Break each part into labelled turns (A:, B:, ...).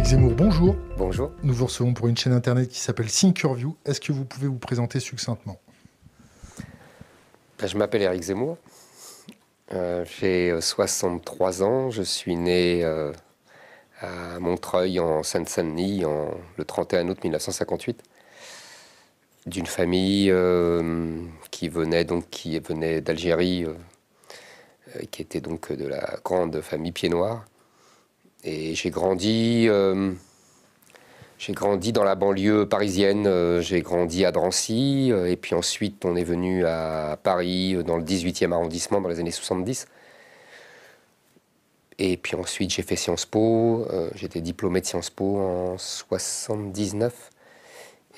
A: Zemmour, bonjour.
B: Bonjour.
A: Nous vous recevons pour une chaîne internet qui s'appelle Thinkerview. Est-ce que vous pouvez vous présenter succinctement?
B: Je m'appelle Éric Zemmour. J'ai 63 ans. Je suis né à Montreuil, en Seine-Saint-Denis, le 31 août 1958, d'une famille qui venait d'Algérie, qui était donc de la grande famille Pied-Noir. Et j'ai grandi dans la banlieue parisienne, j'ai grandi à Drancy, et puis ensuite on est venu à Paris, dans le 18e arrondissement, dans les années 70. Et puis ensuite j'ai fait Sciences Po, j'étais diplômé de Sciences Po en 79,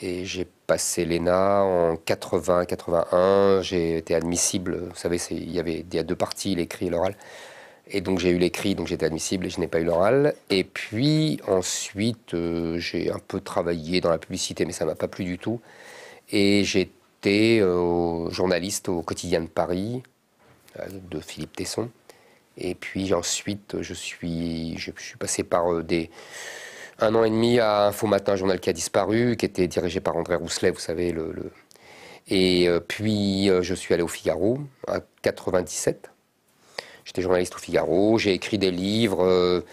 B: et j'ai passé l'ENA en 80-81, j'ai été admissible, vous savez, il y a deux parties, l'écrit et l'oral. Et donc j'ai eu l'écrit, donc j'étais admissible et je n'ai pas eu l'oral. Et puis ensuite, j'ai un peu travaillé dans la publicité, mais ça ne m'a pas plu du tout. Et j'étais journaliste au Quotidien de Paris, de Philippe Tesson. Et puis ensuite, je suis passé par un an et demi à Info Matin, un journal qui a disparu, qui était dirigé par André Rousselet, vous savez. Et puis je suis allé au Figaro, à 97. J'étais journaliste au Figaro, j'ai écrit des livres,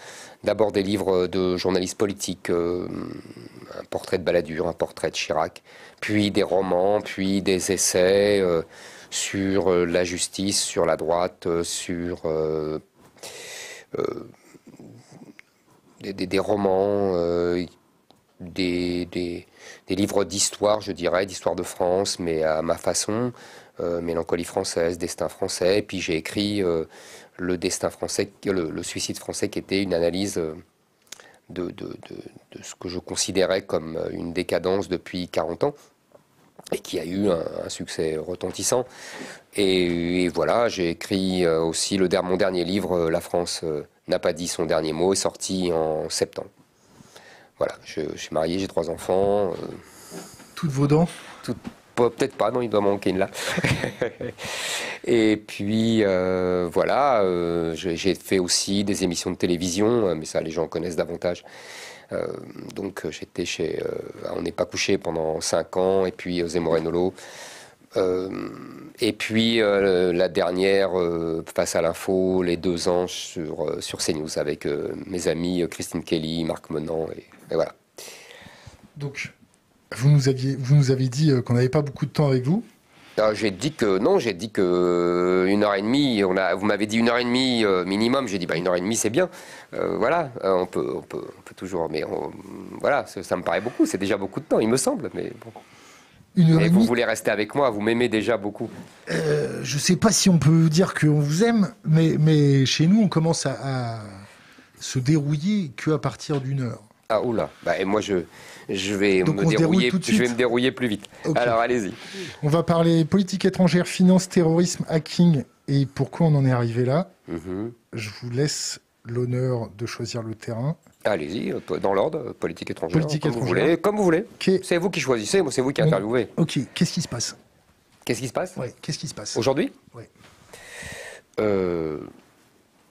B: d'abord des livres de journalistes politiques, un portrait de Balladur, un portrait de Chirac, puis des romans, puis des essais sur la justice, sur la droite, sur des romans, des livres d'histoire, je dirais, d'histoire de France, mais à ma façon. Mélancolie française, destin français, et puis j'ai écrit le destin français, le suicide français, qui était une analyse de ce que je considérais comme une décadence depuis 40 ans, et qui a eu un succès retentissant. Et voilà, j'ai écrit aussi mon dernier livre, La France n'a pas dit son dernier mot, est sorti en septembre. Voilà, je suis marié, j'ai 3 enfants.
A: Toutes vos dents?
B: Peut-être pas, non, il doit manquer une là. Et puis, voilà, j'ai fait aussi des émissions de télévision, mais ça, les gens connaissent davantage. Donc, j'étais chez On n'est pas couché pendant 5 ans, et puis Zemmour et Nolo. Et puis, la dernière, face à l'info, les 2 ans sur CNews, avec mes amis Christine Kelly, Marc Menant, et voilà.
A: Donc, vous nous avez dit qu'on n'avait pas beaucoup de temps avec vous.
B: J'ai dit que non, j'ai dit que 1h30, vous m'avez dit 1h30 minimum, j'ai dit 1h30 c'est bien, voilà, on peut toujours, mais voilà, ça me paraît beaucoup, c'est déjà beaucoup de temps, il me semble, mais bon.
A: 1h30.
B: Mais vous voulez rester avec moi, vous m'aimez déjà beaucoup.
A: Je sais pas si on peut dire qu'on vous aime, mais chez nous on commence à se dérouiller qu'à partir d'1h.
B: Ah oula, et moi je vais
A: Donc
B: je vais me dérouiller plus vite.
A: Okay.
B: Alors allez-y.
A: On va parler politique étrangère, finance, terrorisme, hacking et pourquoi on en est arrivé là. Je vous laisse l'honneur de choisir le terrain.
B: Allez-y, dans l'ordre, politique étrangère, comme vous voulez.
A: Okay.
B: C'est vous qui choisissez, moi c'est vous qui interviewez.
A: Ok, qu'est-ce qui se passe?
B: Qu'est-ce qui se passe?
A: Ouais, qu'est-ce qui se passe
B: aujourd'hui?
A: Ouais.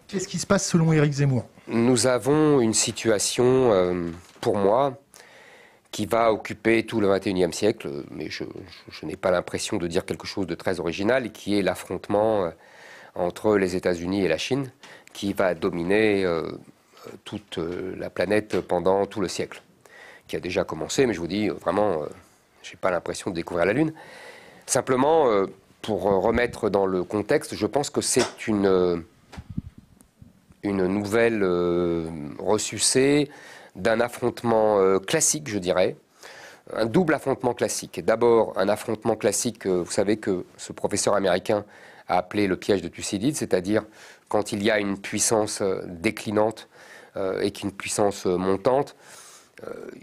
A: Qu'est-ce qui se passe selon Éric Zemmour?
B: Nous avons une situation, pour moi, qui va occuper tout le XXIe siècle, mais je n'ai pas l'impression de dire quelque chose de très original, qui est l'affrontement entre les États-Unis et la Chine, qui va dominer toute la planète pendant tout le siècle, qui a déjà commencé, mais je vous dis, vraiment, je n'ai pas l'impression de découvrir la Lune. Simplement, pour remettre dans le contexte, je pense que c'est une nouvelle ressucée d'un affrontement classique, je dirais, un double affrontement classique. D'abord, un affrontement classique, vous savez que ce professeur américain a appelé le piège de Thucydide, c'est-à-dire quand il y a une puissance déclinante et qu'une puissance montante,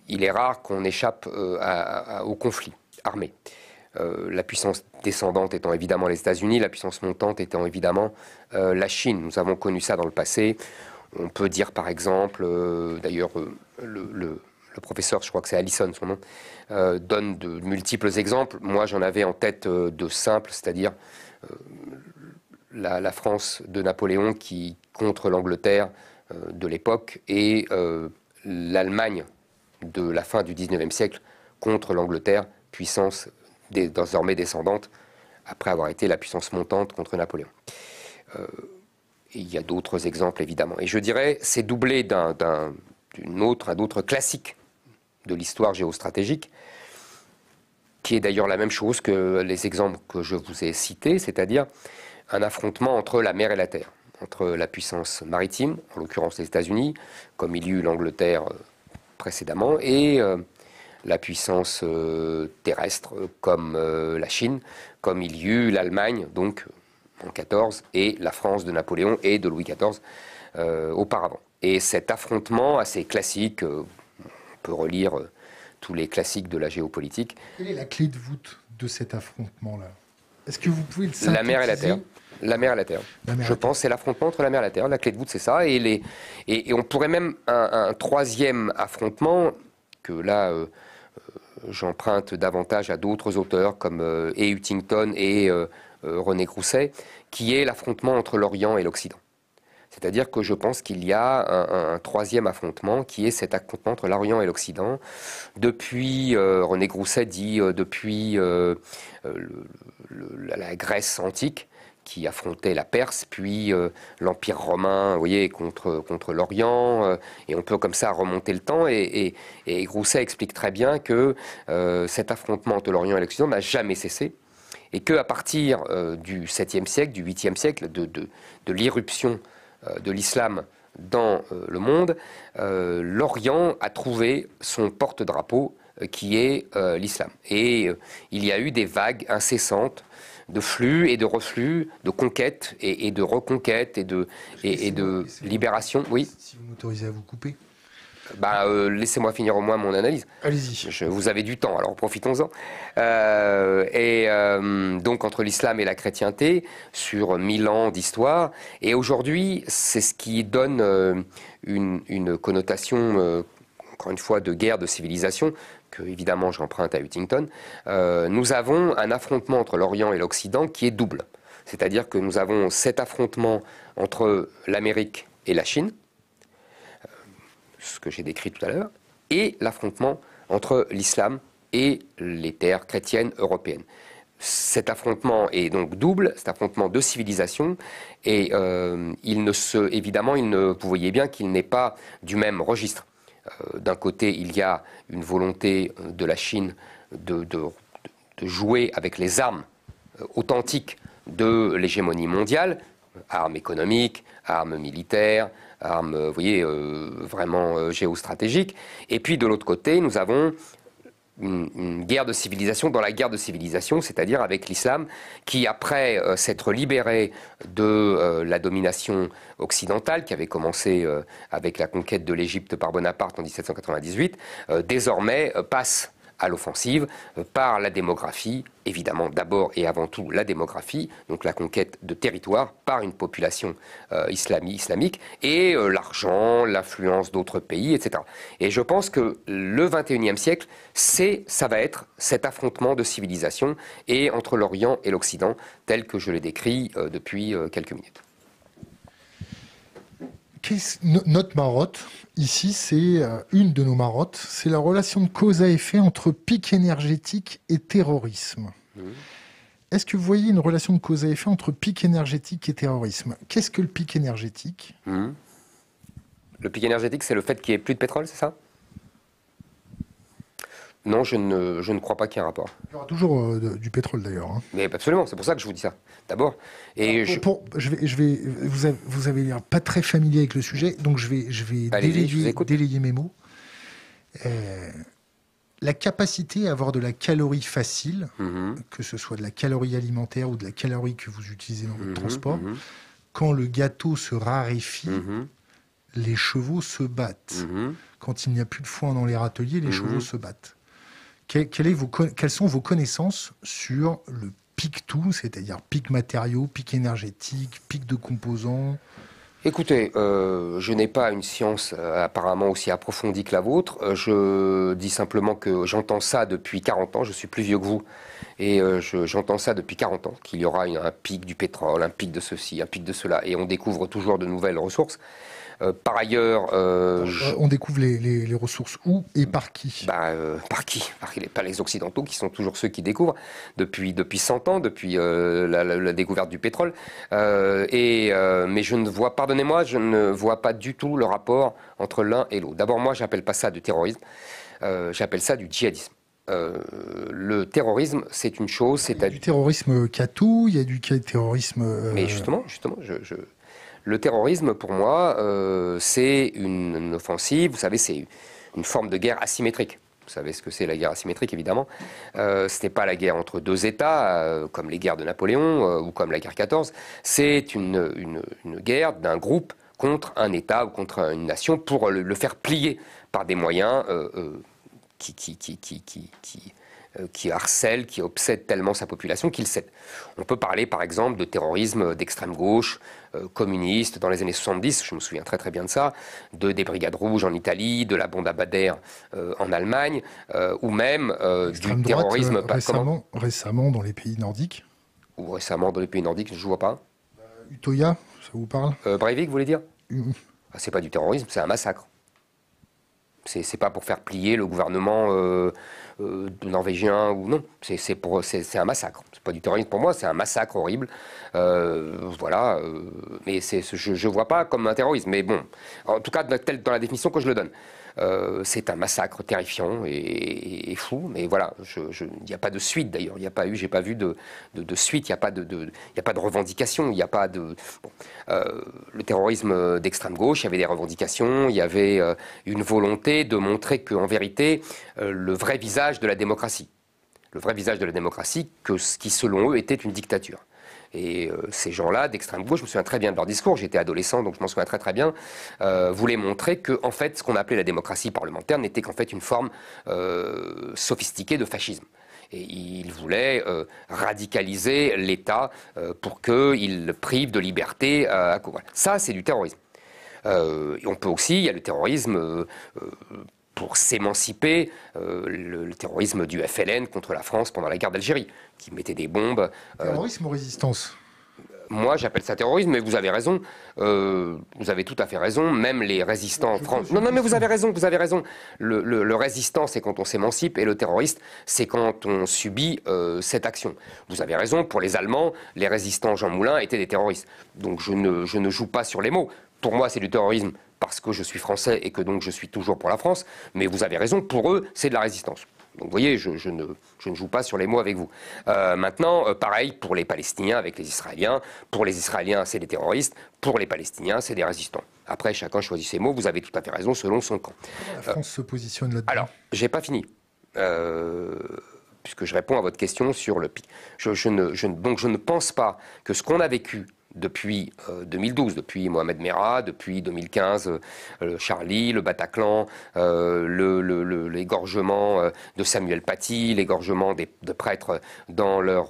B: il est rare qu'on échappe au conflit armé. La puissance descendante étant évidemment les États-Unis, la puissance montante étant évidemment la Chine. Nous avons connu ça dans le passé. On peut dire par exemple, d'ailleurs le professeur, je crois que c'est Allison son nom, donne de multiples exemples. Moi j'en avais en tête de simples, c'est-à-dire la France de Napoléon qui contre l'Angleterre de l'époque et l'Allemagne de la fin du 19e siècle contre l'Angleterre, puissance désormais descendante, après avoir été la puissance montante contre Napoléon. Il y a d'autres exemples, évidemment. Et je dirais, c'est doublé d'un autre classique de l'histoire géostratégique, qui est d'ailleurs la même chose que les exemples que je vous ai cités, c'est-à-dire un affrontement entre la mer et la terre, entre la puissance maritime, en l'occurrence les États-Unis, comme il y eut l'Angleterre précédemment, et la puissance terrestre, comme la Chine, comme il y eut l'Allemagne, donc en 14, et la France de Napoléon et de Louis XIV auparavant. Et cet affrontement assez classique, on peut relire tous les classiques de la géopolitique.
A: Quelle est la clé de voûte de cet affrontement-là? Est-ce que vous pouvez le synthétiser?
B: La mer et la terre. La mer et la terre. Je pense que c'est l'affrontement entre la mer et la terre. La clé de voûte, c'est ça. Et on pourrait même un troisième affrontement, que là, j'emprunte davantage à d'autres auteurs, comme et Huntington et René Grousset, qui est l'affrontement entre l'Orient et l'Occident. C'est-à-dire que je pense qu'il y a un troisième affrontement qui est cet affrontement entre l'Orient et l'Occident. Depuis, René Grousset dit, depuis la Grèce antique, qui affrontait la Perse, puis l'Empire romain, vous voyez, contre l'Orient, et on peut comme ça remonter le temps, et Grousset explique très bien que cet affrontement entre l'Orient et l'Occident n'a jamais cessé, et qu'à partir du 7e siècle, du 8e siècle, de l'irruption de l'islam dans le monde, l'Orient a trouvé son porte-drapeau qui est l'islam. Et il y a eu des vagues incessantes de flux et de reflux, de conquêtes et de reconquêtes et de libération. Oui.
A: Si vous m'autorisez à vous couper.
B: Laissez-moi finir au moins mon analyse.
A: Allez-y.
B: Vous avez du temps, alors profitons-en. Donc entre l'islam et la chrétienté, sur 1000 ans d'histoire, et aujourd'hui, c'est ce qui donne une connotation, encore une fois, de guerre de civilisation, que évidemment j'emprunte à Huntington. Nous avons un affrontement entre l'Orient et l'Occident qui est double. C'est-à-dire que nous avons cet affrontement entre l'Amérique et la Chine, ce que j'ai décrit tout à l'heure, et l'affrontement entre l'islam et les terres chrétiennes européennes. Cet affrontement est donc double, cet affrontement de civilisation, et évidemment, vous voyez bien qu'il n'est pas du même registre. D'un côté, il y a une volonté de la Chine de jouer avec les armes authentiques de l'hégémonie mondiale, armes économiques, armes militaires, armes, vous voyez, vraiment géostratégiques. Et puis de l'autre côté, nous avons une guerre de civilisation dans la guerre de civilisation, c'est-à-dire avec l'islam, qui après s'être libéré de la domination occidentale, qui avait commencé avec la conquête de l'Égypte par Bonaparte en 1798, désormais passe à l'offensive par la démographie, évidemment d'abord et avant tout la démographie, donc la conquête de territoire par une population islamique, et l'argent, l'influence d'autres pays, etc. Et je pense que le XXIe siècle, ça va être cet affrontement de civilisation et entre l'Orient et l'Occident, tel que je l'ai décrit depuis quelques minutes.
A: Notre marotte, ici, c'est une de nos marottes, c'est la relation de cause à effet entre pic énergétique et terrorisme. Est-ce que vous voyez une relation de cause à effet entre pic énergétique et terrorisme? Qu'est-ce que le pic énergétique?
B: Le pic énergétique, c'est le fait qu'il n'y ait plus de pétrole, c'est ça? Non, je ne crois pas qu'il y ait un rapport.
A: Il y aura toujours du pétrole d'ailleurs. Hein.
B: Mais absolument, c'est pour ça que je vous dis ça. D'abord. Et
A: vous avez l'air pas très familier avec le sujet, donc je vais délayer mes mots. La capacité à avoir de la calorie facile, que ce soit de la calorie alimentaire ou de la calorie que vous utilisez dans votre transport, quand le gâteau se raréfie, les chevaux se battent. Quand il n'y a plus de foin dans les râteliers, les chevaux se battent. Quelles sont vos connaissances sur le pic tout, c'est-à-dire pic matériaux, pic énergétique, pic de composants?
B: Écoutez, je n'ai pas une science apparemment aussi approfondie que la vôtre. Je dis simplement que j'entends ça depuis 40 ans. Je suis plus vieux que vous. Et j'entends ça depuis 40 ans, qu'il y aura un pic du pétrole, un pic de ceci, un pic de cela. Et on découvre toujours de nouvelles ressources. Par ailleurs...
A: On découvre les ressources où et par qui?
B: Par qui? Par les Occidentaux, qui sont toujours ceux qui découvrent depuis 100 ans, depuis la découverte du pétrole. Mais je ne vois, pardonnez-moi, je ne vois pas du tout le rapport entre l'un et l'autre. D'abord, moi, j'appelle pas ça du terrorisme, j'appelle ça du djihadisme. Le terrorisme, c'est une chose...
A: Il y a du terrorisme Katou, il y a du terrorisme...
B: Mais justement, le terrorisme, pour moi, c'est une offensive, vous savez, c'est une forme de guerre asymétrique. Vous savez ce que c'est la guerre asymétrique, évidemment. Ce n'est pas la guerre entre deux États, comme les guerres de Napoléon ou comme la guerre 14. C'est une guerre d'un groupe contre un État ou contre une nation pour le faire plier par des moyens qui harcèle, qui obsède tellement sa population qu'il cède. On peut parler par exemple de terrorisme d'extrême gauche, communiste dans les années 70, je me souviens très très bien de ça, des Brigades Rouges en Italie, de la Bande à Bader en Allemagne, ou même du terrorisme...
A: récemment dans les pays nordiques.
B: Ou récemment dans les pays nordiques, je ne vois pas.
A: Utoya, ça vous parle?
B: Breivik, vous voulez dire? C'est pas du terrorisme, c'est un massacre. C'est pas pour faire plier le gouvernement norvégien ou non. C'est un massacre. C'est pas du terrorisme pour moi, c'est un massacre horrible. Voilà. Mais je vois pas comme un terrorisme. Mais bon, en tout cas, dans la définition que je le donne. C'est un massacre terrifiant et fou, mais voilà, il n'y a pas de suite d'ailleurs, j'ai pas vu de suite, il n'y a pas de revendication, il n'y a pas de... Bon. Le terrorisme d'extrême gauche, il y avait des revendications, il y avait une volonté de montrer qu'en vérité, le vrai visage de la démocratie, qui selon eux était une dictature. Et ces gens-là, d'extrême gauche, je me souviens très bien de leur discours, j'étais adolescent, donc je m'en souviens très très bien, voulaient montrer que, en fait, ce qu'on appelait la démocratie parlementaire n'était qu'en fait une forme sophistiquée de fascisme. Et ils voulaient radicaliser l'État pour qu'il prive de liberté. Voilà. Ça, c'est du terrorisme. Et on peut aussi, il y a le terrorisme... pour s'émanciper, le terrorisme du FLN contre la France pendant la guerre d'Algérie, qui mettait des bombes.
A: Terrorisme ou résistance?
B: Moi, j'appelle ça terrorisme, mais vous avez raison. Vous avez tout à fait raison. Même les résistants... Non, mais vous avez raison, vous avez raison. Le résistant, c'est quand on s'émancipe, et le terroriste, c'est quand on subit cette action. Vous avez raison, pour les Allemands, les résistants Jean Moulin étaient des terroristes. Donc je ne joue pas sur les mots. Pour moi, c'est du terrorisme parce que je suis français et que donc je suis toujours pour la France, mais vous avez raison, pour eux, c'est de la résistance. Donc vous voyez, je ne joue pas sur les mots avec vous. Maintenant, pareil pour les Palestiniens avec les Israéliens. Pour les Israéliens, c'est des terroristes. Pour les Palestiniens, c'est des résistants. Après, chacun choisit ses mots. Vous avez tout à fait raison, selon son camp.
A: Comment la France se positionne là-dedans?
B: Alors, j'ai pas fini. Puisque je réponds à votre question sur le pic. Donc je ne pense pas que ce qu'on a vécu depuis 2012, depuis Mohamed Merah, depuis 2015, Charlie, le Bataclan, l'égorgement de Samuel Paty, l'égorgement de prêtres dans leur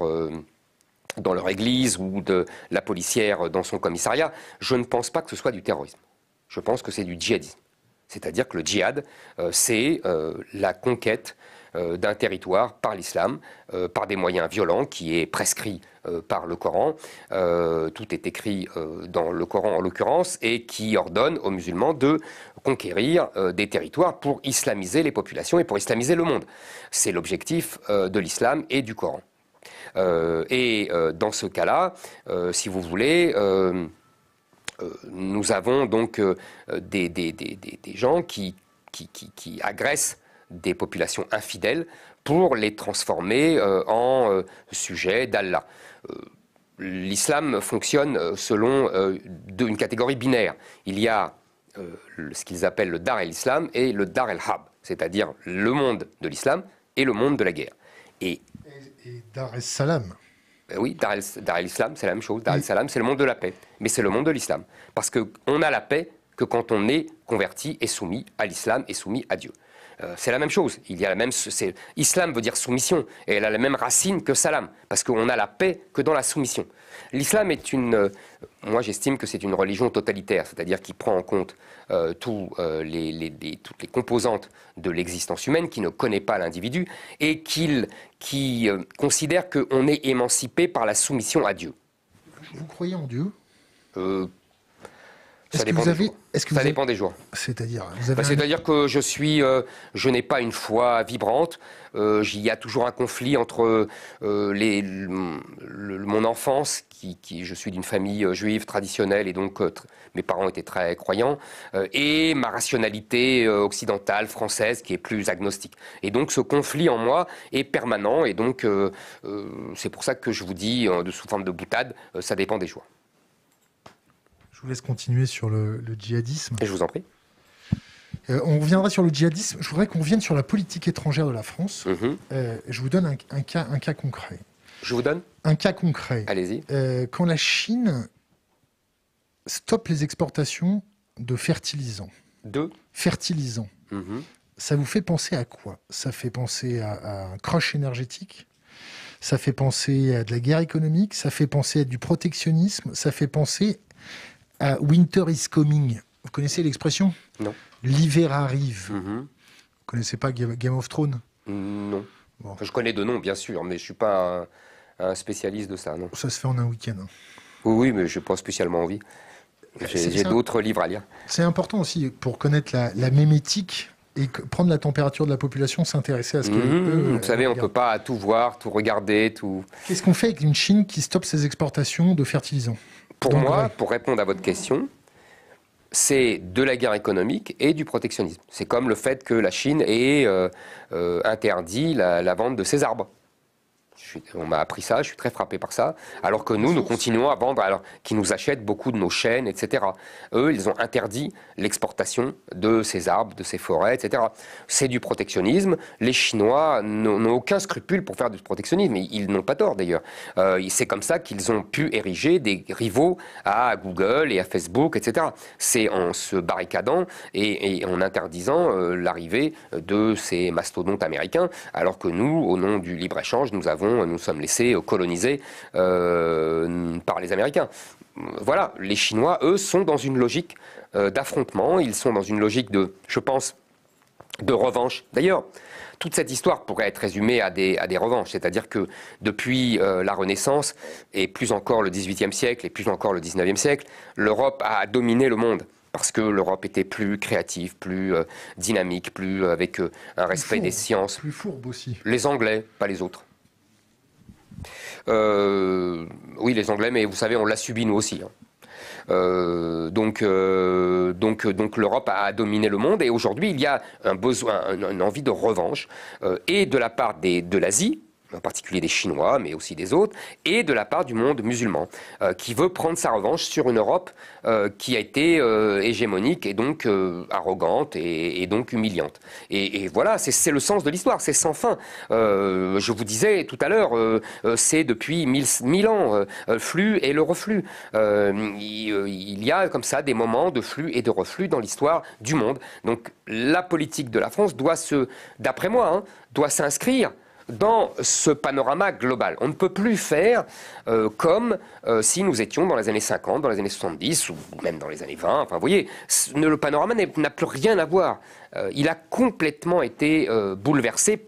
B: église ou de la policière dans son commissariat, je ne pense pas que ce soit du terrorisme. Je pense que c'est du djihadisme. C'est-à-dire que le djihad, c'est la conquête d'un territoire par l'islam, par des moyens violents, qui est prescrit par le Coran. Tout est écrit dans le Coran en l'occurrence, et qui ordonne aux musulmans de conquérir des territoires pour islamiser les populations et pour islamiser le monde. C'est l'objectif de l'islam et du Coran. Dans ce cas-là, si vous voulez... nous avons donc des gens qui agressent des populations infidèles pour les transformer en sujets d'Allah. L'islam fonctionne selon une catégorie binaire. Il y a ce qu'ils appellent le Dar el-Islam et le Dar el-Harb, c'est-à-dire le monde de l'islam et le monde de la guerre. Et
A: Dar es-Salam.
B: Oui, Dar el-Islam, c'est la même chose. Dar el-Salam, c'est le monde de la paix. Mais c'est le monde de l'islam. Parce qu'on a la paix que quand on est converti et soumis à l'islam et soumis à Dieu. C'est la même chose. Islam veut dire soumission. Et elle a la même racine que salam. Parce qu'on a la paix que dans la soumission. L'islam est moi j'estime que c'est une religion totalitaire. C'est-à-dire qui prend en compte toutes les composantes de l'existence humaine, qui ne connaît pas l'individu et qui considère qu'on est émancipé par la soumission à Dieu.
A: Vous croyez en Dieu?
B: Ça dépend des jours.
A: C'est-à-dire,
B: c'est-à-dire que je n'ai pas une foi vibrante. Il y a toujours un conflit entre mon enfance, je suis d'une famille juive traditionnelle et donc mes parents étaient très croyants, et ma rationalité occidentale, française, qui est plus agnostique. Et donc ce conflit en moi est permanent et donc c'est pour ça que je vous dis, sous forme de boutade, ça dépend des jours.
A: Je vous laisse continuer sur le djihadisme.
B: Et je vous en prie.
A: On reviendra sur le djihadisme. Je voudrais qu'on revienne sur la politique étrangère de la France. Je vous donne un cas concret.
B: Je vous donne
A: un cas concret.
B: Allez-y.
A: Quand la Chine stoppe les exportations de fertilisants. Fertilisants. Ça vous fait penser à quoi? Ça fait penser à un crush énergétique? Ça fait penser à de la guerre économique? Ça fait penser à du protectionnisme? Ça fait penser à Winter is coming. Vous connaissez l'expression?
B: Non.
A: L'hiver arrive. Vous connaissez pas Game of Thrones?
B: Non. Bon. Enfin, je connais de nom, bien sûr, mais je suis pas un spécialiste de ça, non.
A: Ça se fait en un week-end.
B: Oui, mais je n'ai pas spécialement envie. J'ai d'autres livres à lire.
A: C'est important aussi pour connaître la mémétique et prendre la température de la population, s'intéresser à ce que...
B: vous savez, on ne peut pas tout voir, tout regarder, tout...
A: Qu'est-ce qu'on fait avec une Chine qui stoppe ses exportations de fertilisants?
B: Pour moi, pour répondre à votre question, c'est de la guerre économique et du protectionnisme. C'est comme le fait que la Chine ait interdit la vente de ses arbres. On m'a appris ça, je suis très frappé par ça, alors que nous continuons à vendre, alors qu'ils nous achètent beaucoup de nos chênes, etc. Eux, ils ont interdit l'exportation de ces arbres, de ces forêts, etc. C'est du protectionnisme. Les Chinois n'ont aucun scrupule pour faire du protectionnisme, et ils n'ont pas tort d'ailleurs. C'est comme ça qu'ils ont pu ériger des rivaux à Google et à Facebook, etc. C'est en se barricadant et en interdisant l'arrivée de ces mastodontes américains, alors que nous, au nom du libre-échange, nous sommes laissés coloniser par les Américains. Voilà, les Chinois, eux, sont dans une logique d'affrontement, ils sont dans une logique je pense, de revanche. D'ailleurs, toute cette histoire pourrait être résumée à des revanches, c'est-à-dire que depuis la Renaissance, et plus encore le XVIIIe siècle, et plus encore le XIXe siècle, l'Europe a dominé le monde. Parce que l'Europe était plus créative, plus dynamique, plus avec un respect des sciences.
A: Plus fourbe aussi.
B: Les Anglais, pas les autres. Oui, les Anglais, mais vous savez, on l'a subi nous aussi. Donc l'Europe a dominé le monde et aujourd'hui il y a un besoin, une envie de revanche et de la part de l'Asie, en particulier des Chinois, mais aussi des autres, et de la part du monde musulman, qui veut prendre sa revanche sur une Europe qui a été hégémonique et donc arrogante et donc humiliante. Et voilà, c'est le sens de l'histoire, c'est sans fin. Je vous disais tout à l'heure, c'est depuis 1000 ans, flux et le reflux. Il y a comme ça des moments de flux et de reflux dans l'histoire du monde. Donc la politique de la France doit d'après moi, doit s'inscrire dans ce panorama global. On ne peut plus faire comme si nous étions dans les années 50, dans les années 70 ou même dans les années 20. Enfin, vous voyez, le panorama n'a plus rien à voir. Il a complètement été bouleversé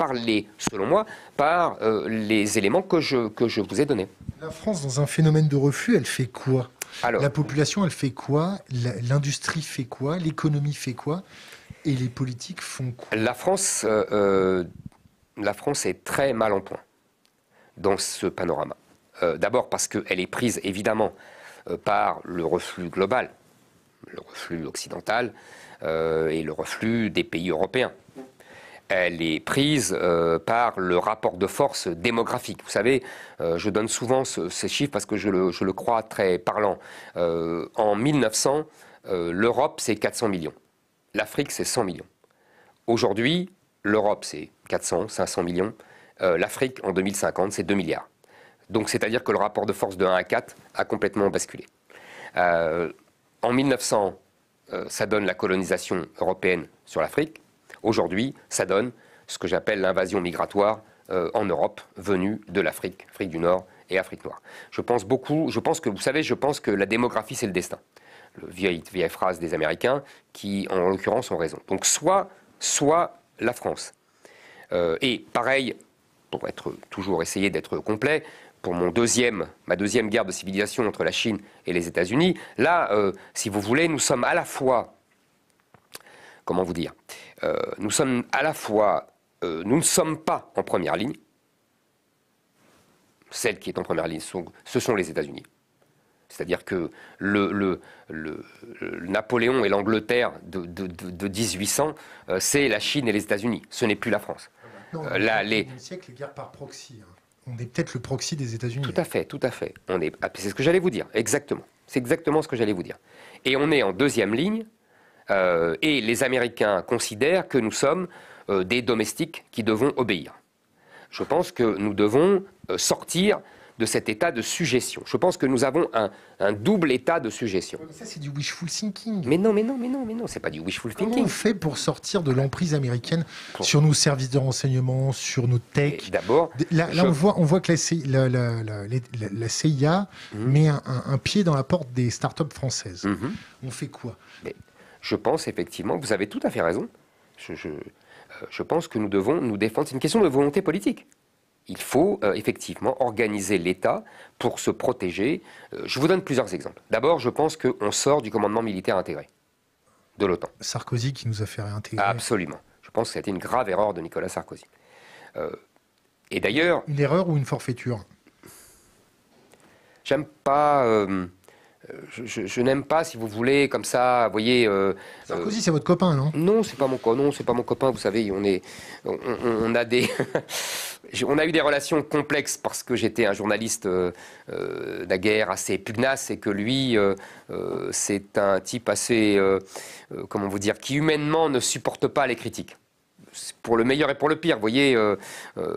B: selon moi, par les éléments que je vous ai donnés.
A: La France, dans un phénomène de reflux, elle fait quoi? Alors, la population, elle fait quoi? L'industrie fait quoi? L'économie fait quoi? Et les politiques font quoi?
B: La France est très mal en point dans ce panorama. D'abord parce qu'elle est prise évidemment par le reflux global, le reflux occidental et le reflux des pays européens. Elle est prise par le rapport de force démographique. Vous savez, je donne souvent ces chiffres parce que je le crois très parlant. En 1900, l'Europe, c'est 400 millions. L'Afrique, c'est 100 millions. Aujourd'hui, l'Europe, c'est 400, 500 millions. L'Afrique, en 2050, c'est 2 milliards. Donc, c'est-à-dire que le rapport de force de 1 à 4 a complètement basculé. En 1900, ça donne la colonisation européenne sur l'Afrique. Aujourd'hui, ça donne ce que j'appelle l'invasion migratoire en Europe, venue de l'Afrique, Afrique du Nord et Afrique noire. Je pense que la démographie, c'est le destin. Vieille phrase des Américains qui, en l'occurrence, ont raison. Donc, soit la France. Et pareil, pour toujours essayer d'être complet, pour ma deuxième guerre de civilisation entre la Chine et les États-Unis, là, si vous voulez, nous sommes à la fois, comment vous dire, nous sommes à la fois, nous ne sommes pas en première ligne. Celle qui est en première ligne, ce sont les États-Unis. C'est-à-dire que le Napoléon et l'Angleterre de 1800, c'est la Chine et les États-Unis. Ce n'est plus la France.
A: Non, au XXe siècle, les guerres par proxy. Hein. On est peut-être le proxy des États-Unis.
B: Tout à fait, tout à fait. C'est ce que j'allais vous dire, exactement. C'est exactement ce que j'allais vous dire. Et on est en deuxième ligne, et les Américains considèrent que nous sommes des domestiques qui devons obéir. Je pense que nous devons sortir de cet état de suggestion. Je pense que nous avons un double état de suggestion.
A: Mais ça, c'est du wishful thinking.
B: Mais non, c'est pas du wishful thinking.
A: Comment on fait pour sortir de l'emprise américaine sur nos services de renseignement, sur nos tech?
B: D'abord,
A: là on voit que la CIA met un pied dans la porte des startups françaises. On fait quoi?
B: Mais je pense effectivement, vous avez tout à fait raison. Je pense que nous devons nous défendre. C'est une question de volonté politique. Il faut effectivement organiser l'État pour se protéger. Je vous donne plusieurs exemples. D'abord, je pense qu'on sort du commandement militaire intégré de l'OTAN.
A: Sarkozy qui nous a fait réintégrer.
B: Absolument. Je pense que c'était une grave erreur de Nicolas Sarkozy. Et d'ailleurs...
A: Une erreur ou une forfaiture?
B: J'aime pas... Je n'aime pas, si vous voulez, comme ça, vous voyez...
A: Sarkozy, c'est votre copain, non?
B: Non, c'est pas mon copain, vous savez, on a des... On a eu des relations complexes parce que j'étais un journaliste naguère assez pugnace et que lui, c'est un type assez, comment vous dire, qui humainement ne supporte pas les critiques. Pour le meilleur et pour le pire. Vous voyez,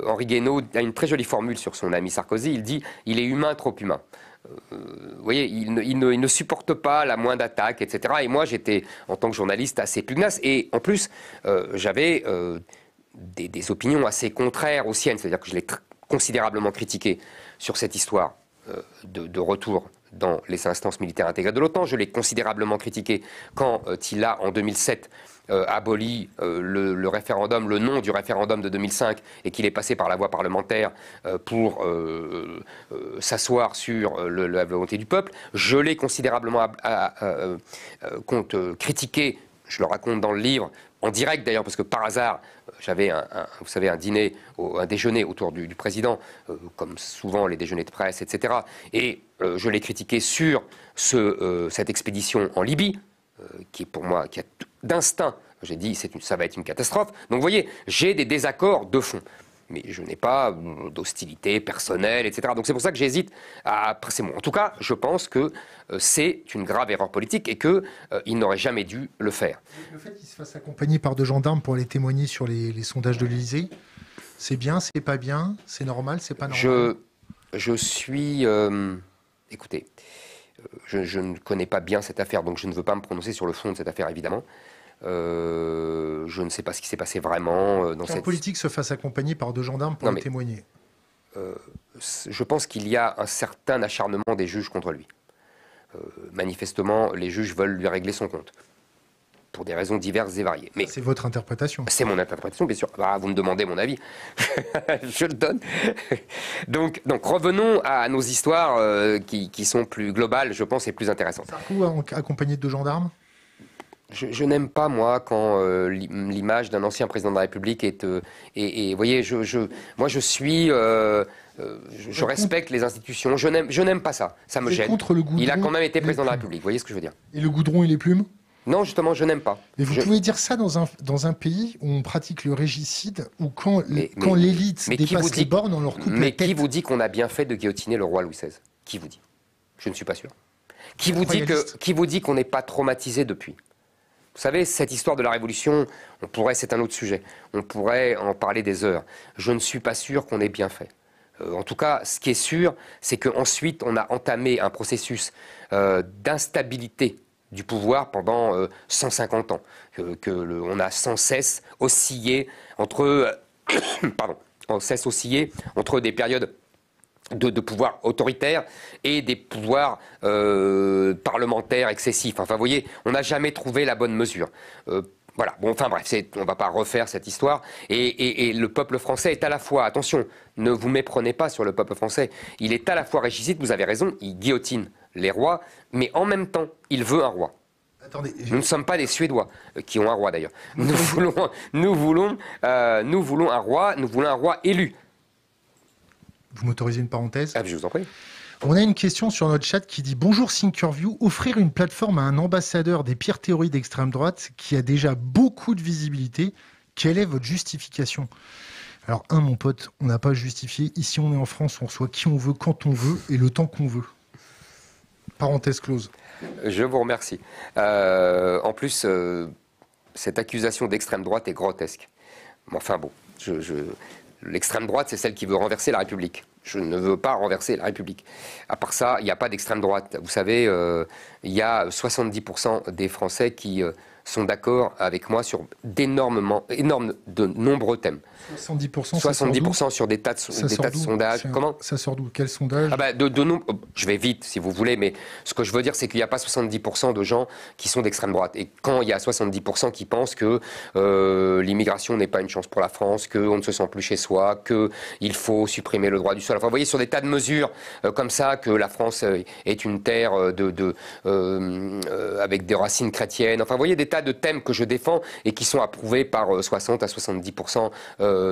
B: Henri Guénaud a une très jolie formule sur son ami Sarkozy, il dit « il est humain, trop humain ». Vous voyez, il ne supporte pas la moindre attaque, etc. Et moi, j'étais, en tant que journaliste, assez pugnace. Et en plus, j'avais des opinions assez contraires aux siennes. C'est-à-dire que je l'ai considérablement critiqué sur cette histoire de retour dans les instances militaires intégrées de l'OTAN. Je l'ai considérablement critiqué quand il a, en 2007, aboli le référendum, le nom du référendum de 2005, et qu'il est passé par la voie parlementaire pour s'asseoir sur la volonté du peuple. Je l'ai considérablement critiqué, je le raconte dans le livre, en direct d'ailleurs, parce que par hasard, j'avais vous savez, un déjeuner autour du président, comme souvent les déjeuners de presse, etc. Et je l'ai critiqué sur cette expédition en Libye, qui est pour moi, qui a d'instinct, j'ai dit, ça va être une catastrophe. Donc vous voyez, j'ai des désaccords de fond. Mais je n'ai pas d'hostilité personnelle, etc. Donc c'est pour ça que j'hésite à... C'est bon. En tout cas, je pense que c'est une grave erreur politique et qu'il n'aurait jamais dû le faire.
A: Le fait qu'il se fasse accompagner par 2 gendarmes pour aller témoigner sur les sondages de l'Élysée, c'est bien, c'est pas bien, c'est normal, c'est pas normal?
B: Je suis... écoutez, je ne connais pas bien cette affaire, donc je ne veux pas me prononcer sur le fond de cette affaire, évidemment. Je ne sais pas ce qui s'est passé vraiment dans cette...
A: politique se fasse accompagner par 2 gendarmes pour témoigner.
B: Je pense qu'il y a un certain acharnement des juges contre lui. Manifestement, les juges veulent lui régler son compte, pour des raisons diverses et variées. Mais
A: c'est votre interprétation.
B: C'est mon interprétation, bien sûr. Ah, vous me demandez mon avis. Je le donne. Donc revenons à nos histoires qui sont plus globales, je pense, et plus intéressantes.
A: Sarko accompagné de 2 gendarmes?
B: Je n'aime pas, moi, quand l'image d'un ancien président de la République est... vous voyez, moi, je suis... je respecte les institutions. Je n'aime pas ça. Ça me gêne. Il a quand même été président de la République. Vous voyez ce que je veux dire? Et
A: le goudron et les plumes?
B: Non, justement, je n'aime pas.
A: Mais vous pouvez dire ça dans un pays où on pratique le régicide, où quand l'élite dépasse les bornes, on leur coupe la tête.
B: Mais qui vous dit qu'on a bien fait de guillotiner le roi Louis XVI? Qui vous dit? Je ne suis pas sûr. Qui vous dit qu'on n'est pas traumatisé depuis? Vous savez, cette histoire de la Révolution, c'est un autre sujet. On pourrait en parler des heures. Je ne suis pas sûr qu'on ait bien fait. En tout cas, ce qui est sûr, c'est qu'ensuite, on a entamé un d'instabilité du pouvoir pendant 150 ans. On a sans cesse oscillé entre des périodes de pouvoir autoritaire et des pouvoirs parlementaires excessifs. Enfin, vous voyez, on n'a jamais trouvé la bonne mesure. Voilà, bon, enfin bref, on ne va pas refaire cette histoire. Et le peuple français est à la fois, attention, ne vous méprenez pas sur le peuple français, il est à la fois régicide, vous avez raison, il guillotine les rois, mais en même temps, il veut un roi.
A: Attendez,
B: nous ne sommes pas des Suédois, qui ont un roi d'ailleurs. Nous voulons un roi élu.
A: Vous m'autorisez une parenthèse?
B: Je vous en prie.
A: On a une question sur notre chat qui dit « Bonjour Thinkerview, offrir une plateforme à un ambassadeur des pires théories d'extrême droite qui a déjà beaucoup de visibilité, quelle est votre justification ?» Alors mon pote, on n'a pas justifié. Ici, on est en France, on reçoit qui on veut, quand on veut et le temps qu'on veut. Parenthèse close.
B: Je vous remercie. En plus, cette accusation d'extrême droite est grotesque. Enfin bon, l'extrême droite, c'est celle qui veut renverser la République. Je ne veux pas renverser la République. À part ça, il n'y a pas d'extrême droite. Vous savez, il y a 70% des Français qui sont d'accord avec moi sur de nombreux thèmes.
A: 70%,
B: 70% sur des tas de sondages. Comment
A: ça sort d'où? Quel sondage?
B: Je vais vite si vous voulez, mais ce que je veux dire, c'est qu'il n'y a pas 70% de gens qui sont d'extrême droite. Et quand il y a 70% qui pensent que l'immigration n'est pas une chance pour la France, qu'on ne se sent plus chez soi, qu'il faut supprimer le droit du sol. Enfin, vous voyez, sur des tas de mesures comme ça, que la France est une terre avec des racines chrétiennes. Enfin, vous voyez, des tas de thèmes que je défends et qui sont approuvés par 60 à 70%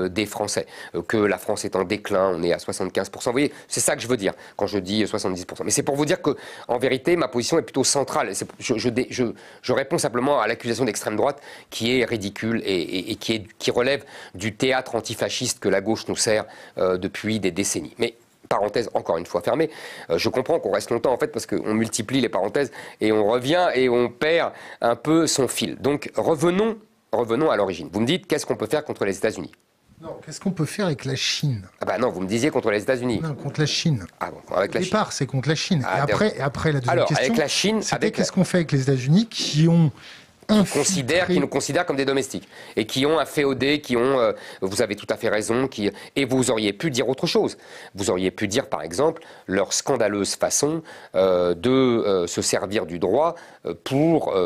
B: des Français. Que la France est en déclin, on est à 75%. Vous voyez, c'est ça que je veux dire quand je dis 70%. Mais c'est pour vous dire que, en vérité, ma position est plutôt centrale. Je réponds simplement à l'accusation d'extrême droite qui est ridicule et qui relève du théâtre antifasciste que la gauche nous sert depuis des décennies. Mais parenthèse encore une fois fermée, je comprends qu'on reste longtemps en fait parce qu'on multiplie les parenthèses et on revient et on perd un peu son fil. Donc revenons à l'origine. Vous me dites qu'est-ce qu'on peut faire contre les États-Unis?
A: Non, qu'est-ce qu'on peut faire avec la Chine?
B: Ah bah non, vous me disiez contre les États-unis.
A: Non, contre la Chine.
B: Ah bon, avec la Chine.
A: Au départ, c'est contre la Chine. Et après, la deuxième question,
B: avec la Chine,
A: qu'est-ce qu'on fait avec les États-Unis qui ont
B: qui nous considèrent comme des domestiques et qui ont un féodé, vous avez tout à fait raison, et vous auriez pu dire autre chose. Vous auriez pu dire, par exemple, leur scandaleuse façon de se servir du droit pour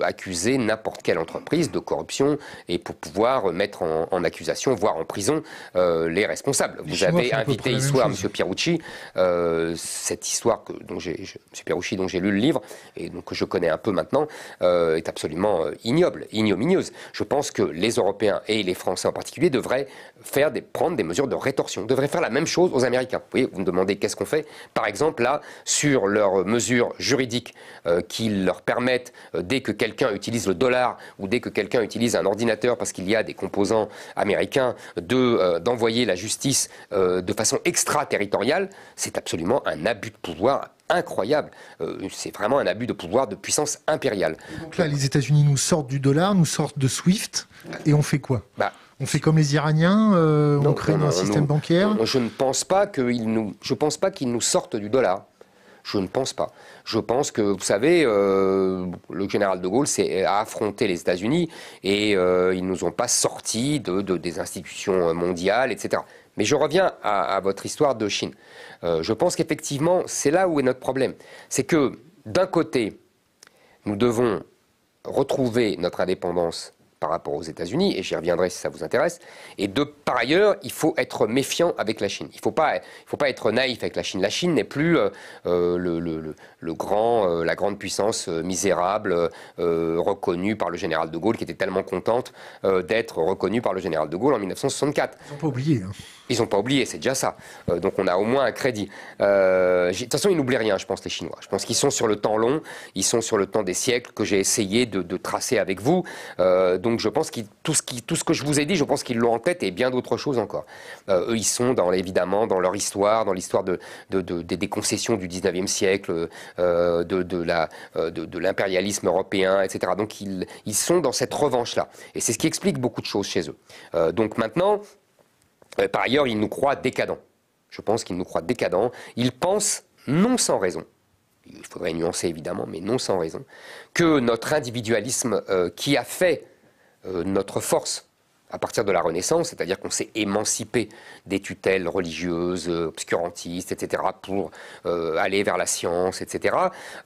B: accuser n'importe quelle entreprise de corruption et pour pouvoir mettre en accusation, voire en prison, les responsables. Vous avez invité histoire M. Pierucci, cette histoire M. Pierucci dont j'ai lu le livre et donc que je connais un peu maintenant, est absolument ignoble, ignominieuse. Je pense que les Européens et les Français en particulier devraient prendre des mesures de rétorsion, devraient faire la même chose aux Américains. Vous voyez, vous me demandez qu'est-ce qu'on fait? Par exemple, là, sur leurs mesures juridiques qui leur permettent, dès que quelqu'un utilise le dollar ou dès que quelqu'un utilise un ordinateur parce qu'il y a des composants américains, d'envoyer la justice de façon extraterritoriale, c'est absolument un abus de pouvoir incroyable. C'est vraiment un abus de pouvoir de puissance impériale.
A: Donc là, les États-Unis nous sortent du dollar, nous sortent de SWIFT, et on fait quoi? On fait comme les Iraniens, on crée un système bancaire?
B: Je ne pense pas qu'ils nous sortent du dollar. Je ne pense pas. Je pense que, vous savez, le général de Gaulle a affronté les États-Unis et ils ne nous ont pas sortis des institutions mondiales, etc. Mais je reviens à votre histoire de Chine. Je pense qu'effectivement, c'est là où est notre problème. C'est que, d'un côté, nous devons retrouver notre indépendance par rapport aux États-Unis, et j'y reviendrai si ça vous intéresse. Et par ailleurs, il faut être méfiant avec la Chine. Il ne faut pas être naïf avec la Chine. La Chine n'est plus la grande puissance misérable reconnue par le général de Gaulle, qui était tellement contente d'être reconnue par le général de Gaulle en 1964.
A: Ils n'ont pas oublié.
B: Ils n'ont pas oublié, c'est déjà ça. Donc on a au moins un crédit. De toute façon, ils n'oublient rien, je pense, les Chinois. Je pense qu'ils sont sur le temps long, ils sont sur le temps des siècles que j'ai essayé de tracer avec vous. Donc je pense que tout ce que je vous ai dit, je pense qu'ils l'ont en tête et bien d'autres choses encore. Eux, ils sont évidemment dans leur histoire, dans l'histoire des concessions du 19e siècle, de l'impérialisme européen, etc. Donc ils sont dans cette revanche-là. Et c'est ce qui explique beaucoup de choses chez eux. Donc maintenant... Par ailleurs, ils nous croient décadents. Je pense qu'ils nous croient décadents. Ils pensent, non sans raison, il faudrait nuancer évidemment, mais non sans raison, que notre individualisme qui a fait notre force à partir de la Renaissance, c'est-à-dire qu'on s'est émancipé des tutelles religieuses, obscurantistes, etc., pour aller vers la science, etc.,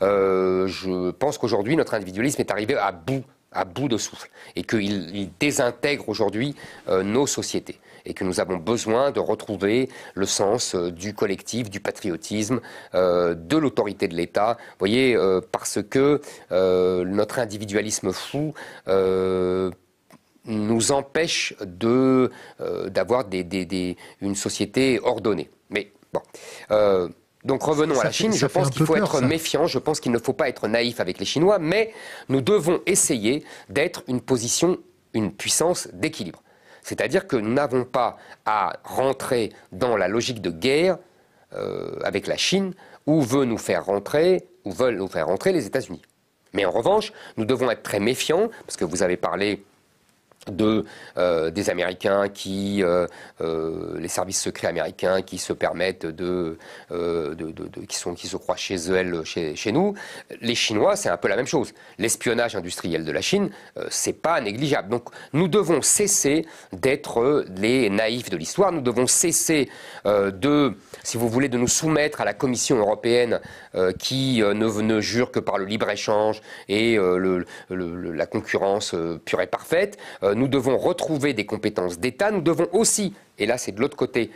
B: je pense qu'aujourd'hui, notre individualisme est arrivé à bout à bout de souffle, et qu'il désintègre aujourd'hui nos sociétés, et que nous avons besoin de retrouver le sens du collectif, du patriotisme, de l'autorité de l'État, vous voyez, parce que notre individualisme fou nous empêche d'avoir une société ordonnée. Mais bon... donc revenons à la Chine, je pense qu'il faut être méfiant, je pense qu'il ne faut pas être naïf avec les Chinois, mais nous devons essayer d'être une puissance d'équilibre. C'est-à-dire que nous n'avons pas à rentrer dans la logique de guerre avec la Chine où veulent nous faire rentrer les États-Unis. Mais en revanche, nous devons être très méfiants, parce que vous avez parlé des Américains les services secrets américains qui se permettent qui se croient chez nous. Les Chinois, c'est un peu la même chose. L'espionnage industriel de la Chine, c'est pas négligeable. Donc, nous devons cesser d'être les naïfs de l'histoire. Nous devons cesser si vous voulez, de nous soumettre à la Commission européenne qui ne jure que par le libre-échange et la concurrence pure et parfaite. Nous devons retrouver des compétences d'État. Nous devons aussi, et là c'est de l'autre côté,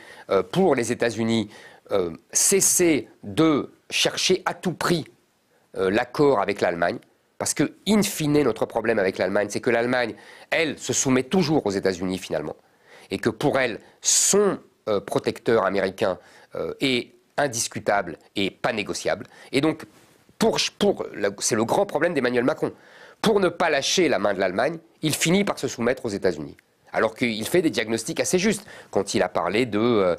B: pour les États-Unis, cesser de chercher à tout prix l'accord avec l'Allemagne. Parce que, in fine, notre problème avec l'Allemagne, c'est que l'Allemagne, elle, se soumet toujours aux États-Unis finalement. Et que pour elle, son protecteur américain est indiscutable et pas négociable. Et donc, c'est le grand problème d'Emmanuel Macron. Pour ne pas lâcher la main de l'Allemagne, il finit par se soumettre aux États-Unis. Alors qu'il fait des diagnostics assez justes. Quand il a parlé de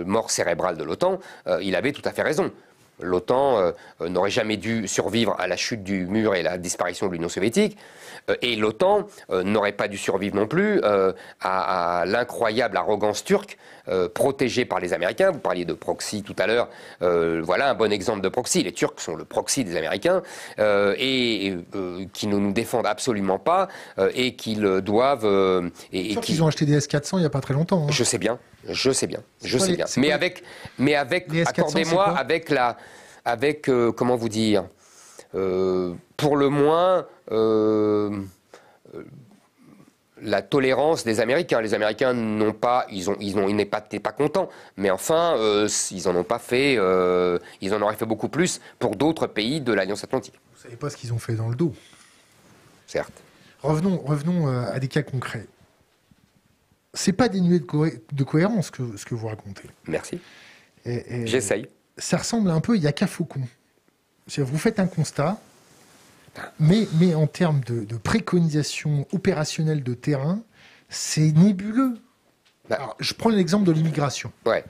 B: mort cérébrale de l'OTAN, il avait tout à fait raison. L'OTAN n'aurait jamais dû survivre à la chute du mur et la disparition de l'Union soviétique. Et l'OTAN n'aurait pas dû survivre non plus à l'incroyable arrogance turque protégée par les Américains. Vous parliez de proxy tout à l'heure. Voilà un bon exemple de proxy. Les Turcs sont le proxy des Américains et qui ne nous défendent absolument pas et qu'ils doivent...
A: Ils ont acheté des S-400 il n'y a pas très longtemps. Hein.
B: Je sais bien. Mais accordez-moi, comment vous dire, pour le moins, la tolérance des Américains. Les Américains n'ont pas, ils n'étaient pas contents, mais enfin, ils en ont pas fait, ils en auraient fait beaucoup plus pour d'autres pays de l'Alliance Atlantique.
A: Vous savez pas ce qu'ils ont fait dans le dos.
B: Certes.
A: Revenons à des cas concrets. C'est pas dénué de cohérence ce que vous racontez.
B: Merci. J'essaye.
A: Ça ressemble un peu à Yaka Faucon. Vous faites un constat, mais en termes de préconisation opérationnelle de terrain, c'est nébuleux. Alors, je prends l'exemple de l'immigration.
B: Ouais.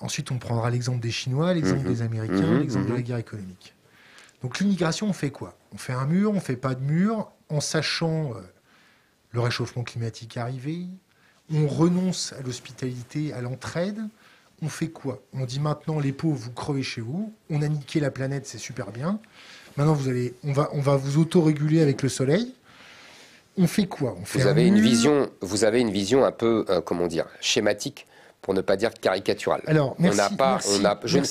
A: Ensuite, on prendra l'exemple des Chinois, l'exemple des Américains, l'exemple de la guerre économique. Donc l'immigration, on fait quoi? On fait un mur, on fait pas de mur, en sachant le réchauffement climatique arrivé. On renonce à l'hospitalité, à l'entraide. On fait quoi? On dit maintenant, les pauvres, vous crevez chez vous. On a niqué la planète, c'est super bien. Maintenant, on va vous autoréguler avec le soleil. On fait quoi?
B: Vous avez une vision un peu, comment dire, schématique, pour ne pas dire caricaturale.
A: Alors, merci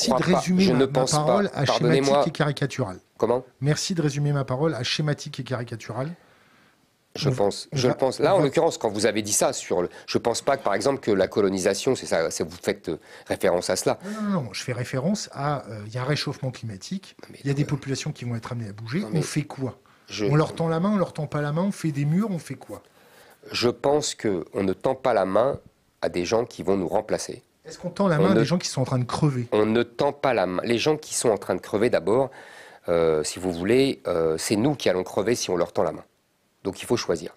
A: de résumer ma parole à schématique et caricatural.
B: Comment?
A: Merci de résumer ma parole à schématique et caricatural.
B: Je pense. Là, en l'occurrence, quand vous avez dit ça, je pense pas que, par exemple, que la colonisation, c'est ça, vous faites référence à cela.
A: Non, je fais référence à, il y a un réchauffement climatique, il y a des populations qui vont être amenées à bouger. On fait quoi? On leur tend la main, on leur tend pas la main, on fait des murs, on fait quoi?
B: Je pense qu'on ne tend pas la main à des gens qui vont nous remplacer.
A: Est-ce qu'on tend la main à des gens qui sont en train de crever?
B: On ne tend pas la main. Les gens qui sont en train de crever, d'abord, si vous voulez, c'est nous qui allons crever si on leur tend la main. Donc il faut choisir.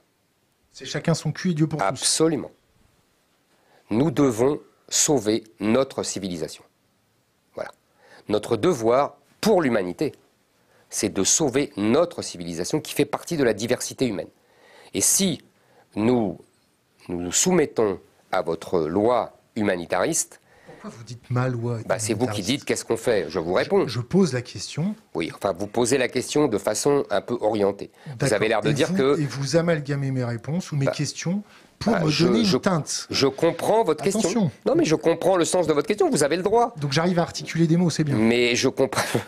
A: C'est chacun son cul et Dieu pour tous.
B: Absolument. Nous devons sauver notre civilisation. Voilà. Notre devoir pour l'humanité, c'est de sauver notre civilisation qui fait partie de la diversité humaine. Et si nous nous soumettons à votre loi humanitariste...
A: Pourquoi vous dites ma loi humanitariste?
B: C'est vous qui dites qu'est-ce qu'on fait. Je vous réponds.
A: Je pose la question.
B: Oui, enfin, vous posez la question de façon un peu orientée. Vous avez l'air de dire que...
A: Et vous amalgamez mes réponses ou mes questions pour me donner une teinte.
B: Je comprends votre question. Non, mais je comprends le sens de votre question. Vous avez le droit.
A: Donc j'arrive à articuler des mots, c'est bien.
B: Mais je comprends...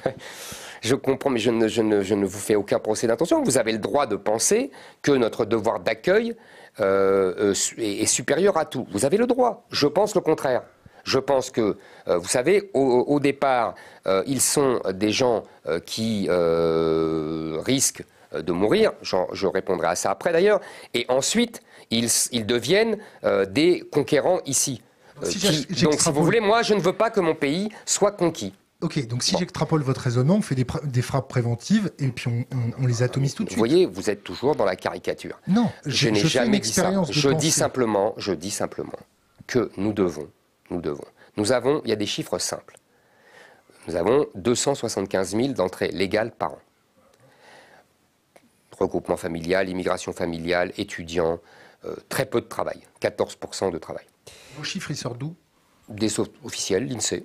B: Je comprends, mais je ne vous fais aucun procès d'intention. Vous avez le droit de penser que notre devoir d'accueil est supérieur à tout. Vous avez le droit. Je pense le contraire. Je pense que, vous savez, au départ, ils sont des gens qui risquent de mourir. Je répondrai à ça après d'ailleurs. Et ensuite, ils deviennent des conquérants ici. Donc, si vous voulez, moi, je ne veux pas que mon pays soit conquis.
A: Ok, donc si j'extrapole votre raisonnement, on fait des frappes préventives et puis on les atomise tout de suite.
B: Vous voyez, vous êtes toujours dans la caricature.
A: Non,
B: je n'ai jamais dit ça. Je dis simplement que nous devons. Il y a des chiffres simples. Nous avons 275 000 d'entrées légales par an. Regroupement familial, immigration familiale, étudiants, très peu de travail, 14% de travail.
A: Vos chiffres, ils sortent d'où? Des
B: sources officielles, l'INSEE.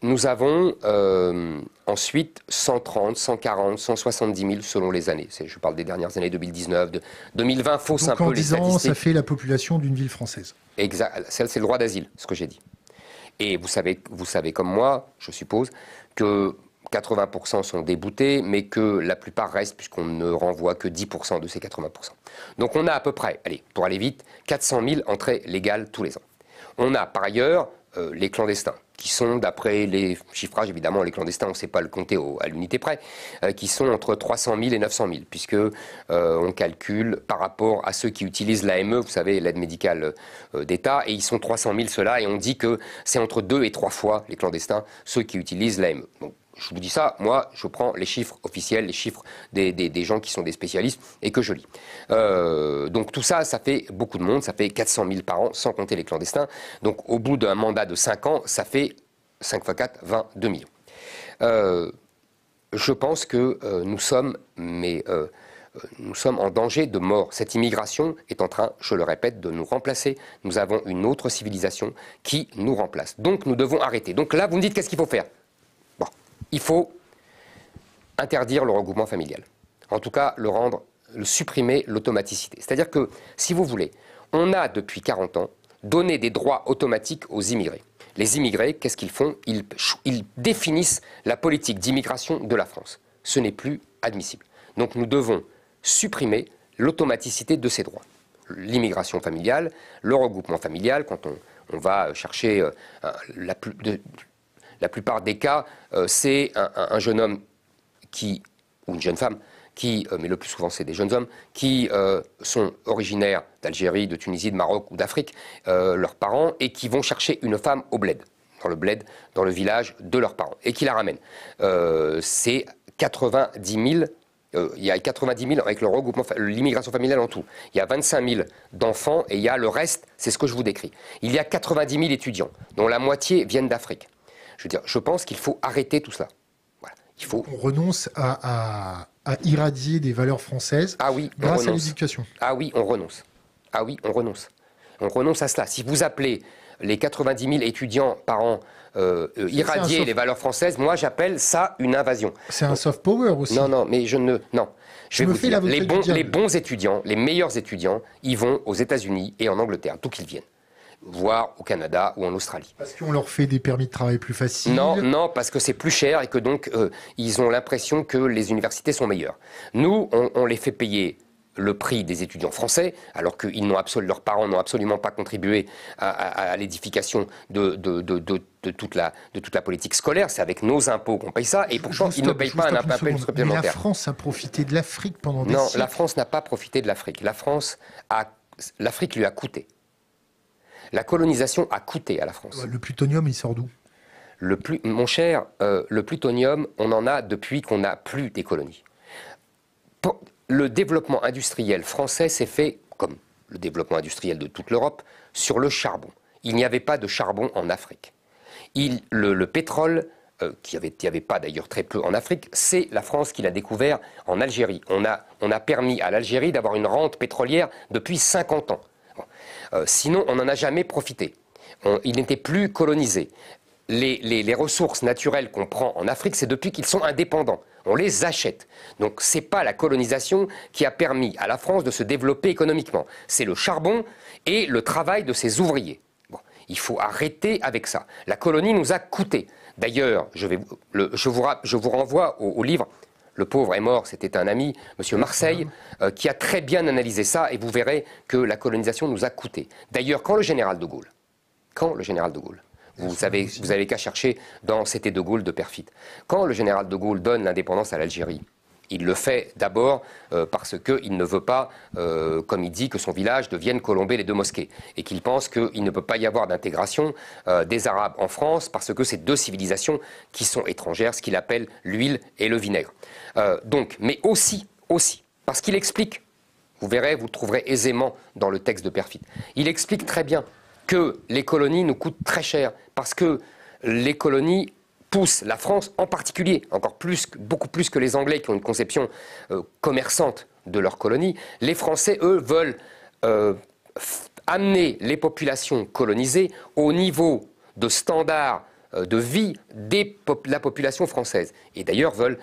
B: Nous avons ensuite 130, 140, 170 000 selon les années. Je parle des dernières années, 2019, 2020, fausse un peu les statistiques.
A: En 10 ans, ça fait la population d'une ville française.
B: Exact, c'est le droit d'asile, ce que j'ai dit. Et vous savez comme moi, je suppose, que 80% sont déboutés, mais que la plupart restent, puisqu'on ne renvoie que 10% de ces 80%. Donc on a à peu près, allez, pour aller vite, 400 000 entrées légales tous les ans. On a par ailleurs les clandestins, qui sont, d'après les chiffrages, évidemment, les clandestins, on ne sait pas le compter à l'unité près, qui sont entre 300 000 et 900 000, puisque on calcule par rapport à ceux qui utilisent l'AME, vous savez, l'aide médicale d'État, et ils sont 300 000 ceux-là, et on dit que c'est entre 2 et 3 fois les clandestins, ceux qui utilisent l'AME. Donc, je vous dis ça, moi, je prends les chiffres officiels, les chiffres des gens qui sont des spécialistes et que je lis. Donc tout ça, ça fait beaucoup de monde, ça fait 400 000 par an, sans compter les clandestins. Donc au bout d'un mandat de 5 ans, ça fait 5 x 4, 22 millions. Je pense que nous sommes en danger de mort. Cette immigration est en train, je le répète, de nous remplacer. Nous avons une autre civilisation qui nous remplace. Donc nous devons arrêter. Donc là, vous me dites qu'est-ce qu'il faut faire ? Il faut interdire le regroupement familial. En tout cas, supprimer l'automaticité. C'est-à-dire que, si vous voulez, on a depuis 40 ans donné des droits automatiques aux immigrés. Les immigrés, qu'est-ce qu'ils font ? Ils définissent la politique d'immigration de la France. Ce n'est plus admissible. Donc nous devons supprimer l'automaticité de ces droits. L'immigration familiale, le regroupement familial, quand on va chercher la plupart des cas, c'est un jeune homme ou une jeune femme, mais le plus souvent c'est des jeunes hommes, qui sont originaires d'Algérie, de Tunisie, de Maroc ou d'Afrique, leurs parents, et qui vont chercher une femme au bled, dans le village de leurs parents, et qui la ramènent. C'est 90 000. Il y a 90 000 avec le regroupement, l'immigration familiale en tout. Il y a 25 000 d'enfants, et il y a le reste, c'est ce que je vous décris. Il y a 90 000 étudiants, dont la moitié viennent d'Afrique. Je pense qu'il faut arrêter tout cela. Voilà.
A: On renonce à irradier des valeurs françaises grâce à l'éducation.
B: Ah oui, on renonce. On renonce à cela. Si vous appelez les 90 000 étudiants par an irradier les valeurs françaises, moi j'appelle ça une invasion.
A: C'est un soft power aussi.
B: Non, mais je ne... Non. Je vais vous dire, les bons étudiants, les meilleurs étudiants, ils vont aux États-Unis et en Angleterre, d'où qu'ils viennent. Voire au Canada ou en Australie.
A: Parce qu'on leur fait des permis de travail plus faciles.
B: Non, parce que c'est plus cher et que donc ils ont l'impression que les universités sont meilleures. Nous, on les fait payer le prix des étudiants français, alors que leurs parents n'ont absolument pas contribué à l'édification de toute la politique scolaire. C'est avec nos impôts qu'on paye ça, et pourtant ils ne payent pas un impôt supplémentaire.
A: Mais la France a profité de l'Afrique pendant des siècles.
B: Non, la France n'a pas profité de l'Afrique. L'Afrique lui a coûté. La colonisation a coûté à la France.
A: Le plutonium, il sort d'où ?
B: Mon cher, le plutonium, on en a depuis qu'on n'a plus des colonies. Le développement industriel français s'est fait, comme le développement industriel de toute l'Europe, sur le charbon. Il n'y avait pas de charbon en Afrique. Le pétrole, qu'il n'y avait pas d'ailleurs très peu en Afrique, c'est la France qui l'a découvert en Algérie. On a permis à l'Algérie d'avoir une rente pétrolière depuis 50 ans. Sinon, on n'en a jamais profité. Il n'était plus colonisé. Les ressources naturelles qu'on prend en Afrique, c'est depuis qu'ils sont indépendants. On les achète. Donc, ce n'est pas la colonisation qui a permis à la France de se développer économiquement. C'est le charbon et le travail de ses ouvriers. Bon. Il faut arrêter avec ça. La colonie nous a coûté. D'ailleurs, je vous renvoie au livre. Le pauvre est mort, c'était un ami, M. Marseille, qui a très bien analysé ça, et vous verrez que la colonisation nous a coûté. D'ailleurs, quand le général de Gaulle, vous avez qu'à chercher dans C'était de Gaulle de Perfit, quand le général de Gaulle donne l'indépendance à l'Algérie, il le fait d'abord parce qu'il ne veut pas, comme il dit, que son village devienne Colombey les deux mosquées, et qu'il pense qu'il ne peut pas y avoir d'intégration des Arabes en France parce que c'est deux civilisations qui sont étrangères, ce qu'il appelle l'huile et le vinaigre. Mais aussi, parce qu'il explique, vous verrez, vous le trouverez aisément dans le texte de Perfit, il explique très bien que les colonies nous coûtent très cher, parce que les colonies poussent la France en particulier, beaucoup plus que les Anglais qui ont une conception commerçante de leurs colonies. Les Français, eux, veulent amener les populations colonisées au niveau de standard de vie de la population française. Et d'ailleurs veulent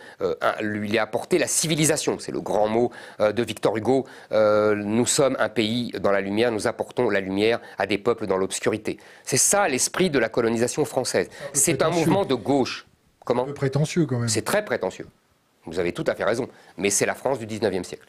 B: lui apporter la civilisation. C'est le grand mot de Victor Hugo. Nous sommes un pays dans la lumière, nous apportons la lumière à des peuples dans l'obscurité. C'est ça l'esprit de la colonisation française. C'est un mouvement de gauche. Comment ? Un peu
A: prétentieux quand même.
B: C'est très prétentieux. Vous avez tout à fait raison, mais c'est la France du 19e siècle.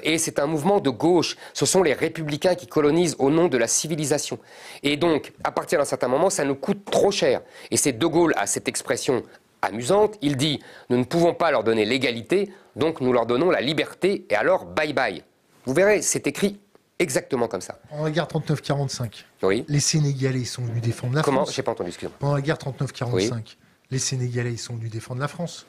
B: Et c'est un mouvement de gauche. Ce sont les républicains qui colonisent au nom de la civilisation. Et donc, à partir d'un certain moment, ça nous coûte trop cher. Et c'est De Gaulle a cette expression amusante. Il dit, nous ne pouvons pas leur donner l'égalité, donc nous leur donnons la liberté, et alors bye bye. Vous verrez, c'est écrit exactement comme ça.
A: Pendant la guerre 39-45,
B: oui.
A: Les Sénégalais sont venus défendre la France.
B: Comment ? J'ai pas entendu, excusez-moi.
A: Pendant la guerre 39-45, les Sénégalais sont venus défendre la France.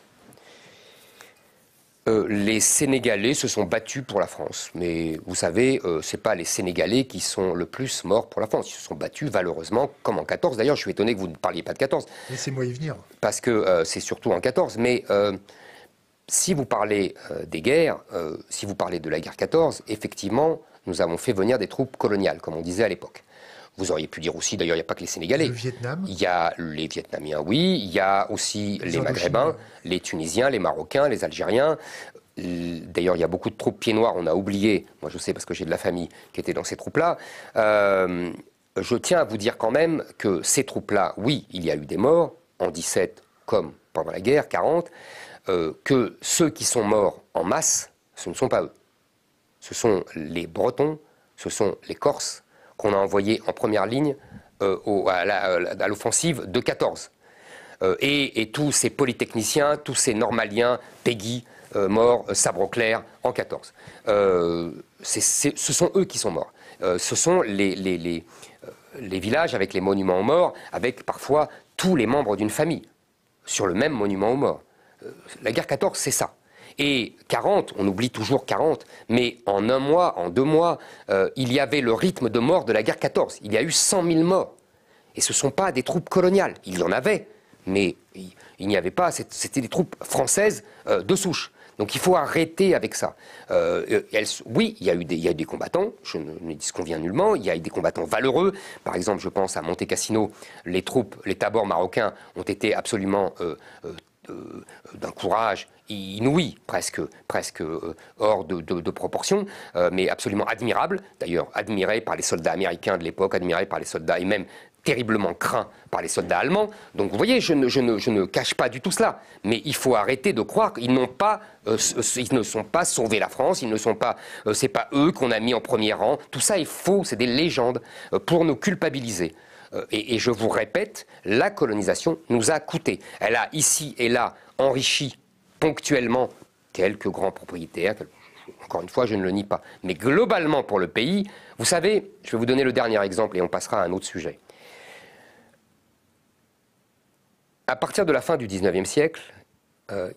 B: Les Sénégalais se sont battus pour la France. Mais vous savez, ce n'est pas les Sénégalais qui sont le plus morts pour la France. Ils se sont battus valeureusement, comme en 14. D'ailleurs, je suis étonné que vous ne parliez pas de 14.
A: Laissez-moi y venir.
B: Parce que c'est surtout en 14. Mais si vous parlez des guerres, si vous parlez de la guerre 14, effectivement, nous avons fait venir des troupes coloniales, comme on disait à l'époque. Vous auriez pu dire aussi, d'ailleurs, il n'y a pas que les Sénégalais.
A: Le Vietnam.
B: Il y a les Vietnamiens, oui. Il y a aussi les Maghrébins, les Tunisiens, les Marocains, les Algériens. D'ailleurs, il y a beaucoup de troupes pieds noirs, on a oublié. Moi, je sais parce que j'ai de la famille qui était dans ces troupes-là. Je tiens à vous dire quand même que ces troupes-là, oui, il y a eu des morts, en 17 comme pendant la guerre, 40, que ceux qui sont morts en masse, ce ne sont pas eux. Ce sont les Bretons, ce sont les Corses, qu'on a envoyé en première ligne à l'offensive de 14. Et tous ces polytechniciens, tous ces normaliens, Péguy, morts, Sabre-Clair, en 14. Ce sont eux qui sont morts. Ce sont les villages avec les monuments aux morts, avec parfois tous les membres d'une famille, sur le même monument aux morts. La guerre 14, c'est ça. Et 40, on oublie toujours 40, mais en un mois, en 2 mois, il y avait le rythme de mort de la guerre 14. Il y a eu 100 000 morts. Et ce ne sont pas des troupes coloniales. Il y en avait, mais il n'y avait pas. C'était des troupes françaises de souche. Donc il faut arrêter avec ça. Oui, il y a eu des combattants, je ne disconviens nullement, il y a eu des combattants valeureux. Par exemple, je pense à Monte Cassino, les tabors marocains ont été absolument d'un courage inouï, presque hors de proportion, mais absolument admirable, d'ailleurs admiré par les soldats américains de l'époque, admiré par les soldats, et même terriblement craint par les soldats allemands. Donc vous voyez, je ne cache pas du tout cela, mais il faut arrêter de croire qu'ils ils ne sont pas sauvés la France, ils ne sont pas, c'est pas eux qu'on a mis en premier rang, tout ça est faux, c'est des légendes pour nous culpabiliser. Et je vous répète, la colonisation nous a coûté. Elle a ici et là enrichi ponctuellement quelques grands propriétaires. Encore une fois, je ne le nie pas. Mais globalement pour le pays, vous savez, je vais vous donner le dernier exemple et on passera à un autre sujet. À partir de la fin du 19e siècle,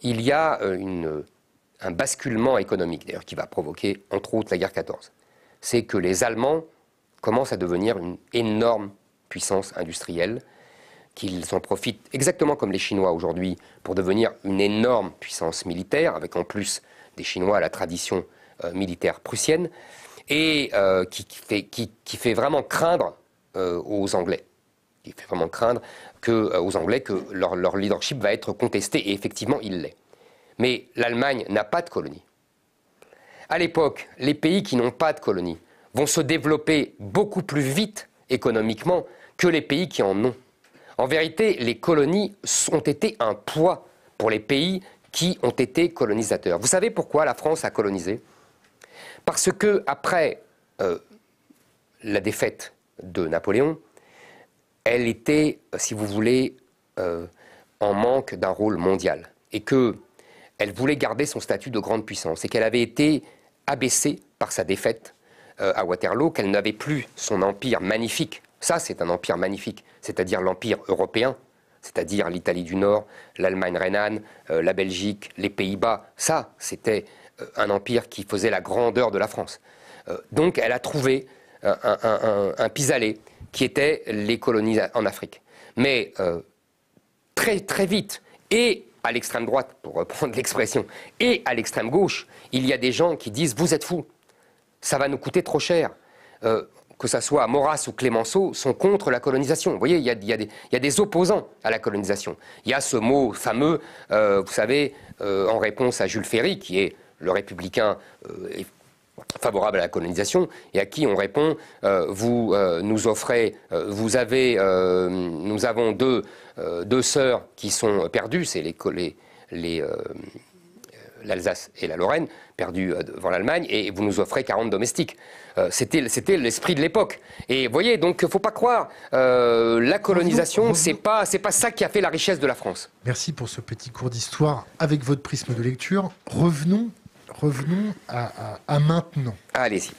B: il y a un basculement économique, d'ailleurs, qui va provoquer, entre autres, la guerre 14. C'est que les Allemands commencent à devenir une énorme puissance industrielle, qu'ils en profitent exactement comme les Chinois aujourd'hui pour devenir une énorme puissance militaire, avec en plus des Chinois à la tradition militaire prussienne, et qui fait vraiment craindre aux Anglais. Il fait vraiment craindre aux Anglais que leur leadership va être contesté, et effectivement il l'est. Mais l'Allemagne n'a pas de colonie. À l'époque, les pays qui n'ont pas de colonie vont se développer beaucoup plus vite économiquement que les pays qui en ont. En vérité, les colonies ont été un poids pour les pays qui ont été colonisateurs. Vous savez pourquoi la France a colonisé? Parce que après la défaite de Napoléon, elle était, si vous voulez, en manque d'un rôle mondial. Et qu'elle voulait garder son statut de grande puissance. Et qu'elle avait été abaissée par sa défaite à Waterloo, qu'elle n'avait plus son empire magnifique. Ça, c'est un empire magnifique, c'est-à-dire l'empire européen, c'est-à-dire l'Italie du Nord, l'Allemagne rhénane, la Belgique, les Pays-Bas. Ça, c'était un empire qui faisait la grandeur de la France. Donc, elle a trouvé un pis-aller qui était les colonies en Afrique. Mais très, très vite, et à l'extrême droite, pour reprendre l'expression, et à l'extrême gauche, il y a des gens qui disent « vous êtes fous, ça va nous coûter trop cher ». Que ce soit Maurras ou Clémenceau, sont contre la colonisation. Vous voyez, il y a des opposants à la colonisation. Il y a ce mot fameux, vous savez, en réponse à Jules Ferry, qui est le républicain favorable à la colonisation, et à qui on répond vous nous offrez, nous avons deux sœurs qui sont perdues, c'est l'Alsace et la Lorraine, perdues devant l'Allemagne, et vous nous offrez 40 domestiques. C'était l'esprit de l'époque. Et vous voyez, donc il ne faut pas croire, la colonisation, c'est pas ça qui a fait la richesse de la France.
A: Merci pour ce petit cours d'histoire avec votre prisme de lecture. Revenons à maintenant.
B: Allez-y.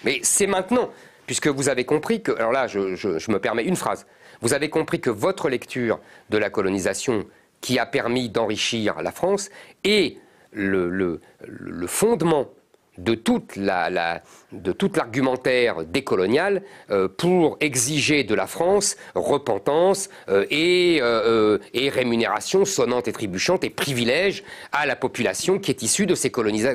B: Mais c'est maintenant, puisque vous avez compris que... Alors là, je me permets une phrase. Vous avez compris que votre lecture de la colonisation qui a permis d'enrichir la France est le fondement de toute l'argumentaire décolonial pour exiger de la France repentance et rémunération sonnante et trébuchante et privilèges à la population qui est issue de ces colonies.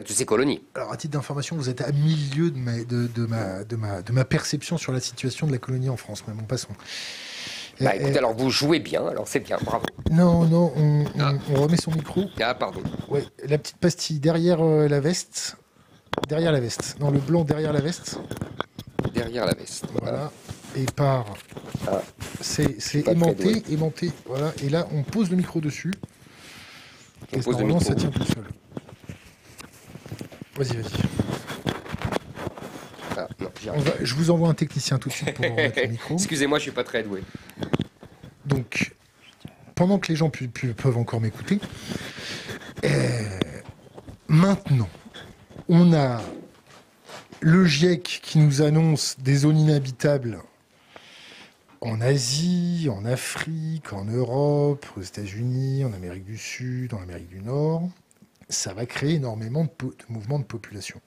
A: Alors, à titre d'information, vous êtes à milieu de ma perception sur la situation de la colonie en France. Mais bon, passons.
B: Bah, écoutez, alors vous jouez bien, alors c'est bien, bravo.
A: Non, on remet son micro.
B: Ah, pardon.
A: Ouais, la petite pastille derrière la veste. Derrière la veste. Non, le blanc derrière la veste.
B: Derrière la veste.
A: Voilà. Et par... Ah. C'est aimanté. Voilà. Et là, on pose le micro dessus. Et normalement, ça tient tout seul. Vas-y.
B: Ah, non,
A: je vous envoie un technicien tout de suite pour remettre le micro.
B: Excusez-moi, je suis pas très doué.
A: Donc, pendant que les gens peuvent encore m'écouter, maintenant, on a le GIEC qui nous annonce des zones inhabitables en Asie, en Afrique, en Europe, aux États-Unis, en Amérique du Sud, en Amérique du Nord. Ça va créer énormément de mouvements de population.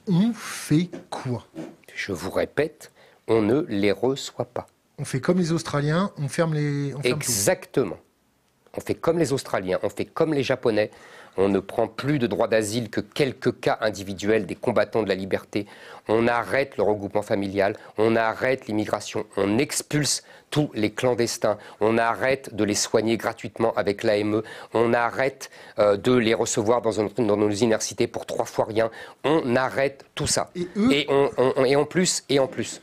A: On fait quoi?
B: Je vous répète, on ne les reçoit pas.
A: On fait comme les Australiens, on ferme
B: Exactement.
A: Tout.
B: On fait comme les Australiens, on fait comme les Japonais. On ne prend plus de droit d'asile que quelques cas individuels des combattants de la liberté. On arrête le regroupement familial, on arrête l'immigration, on expulse tous les clandestins, on arrête de les soigner gratuitement avec l'AME, on arrête de les recevoir dans nos universités pour 3 fois rien, on arrête tout ça. Et en plus,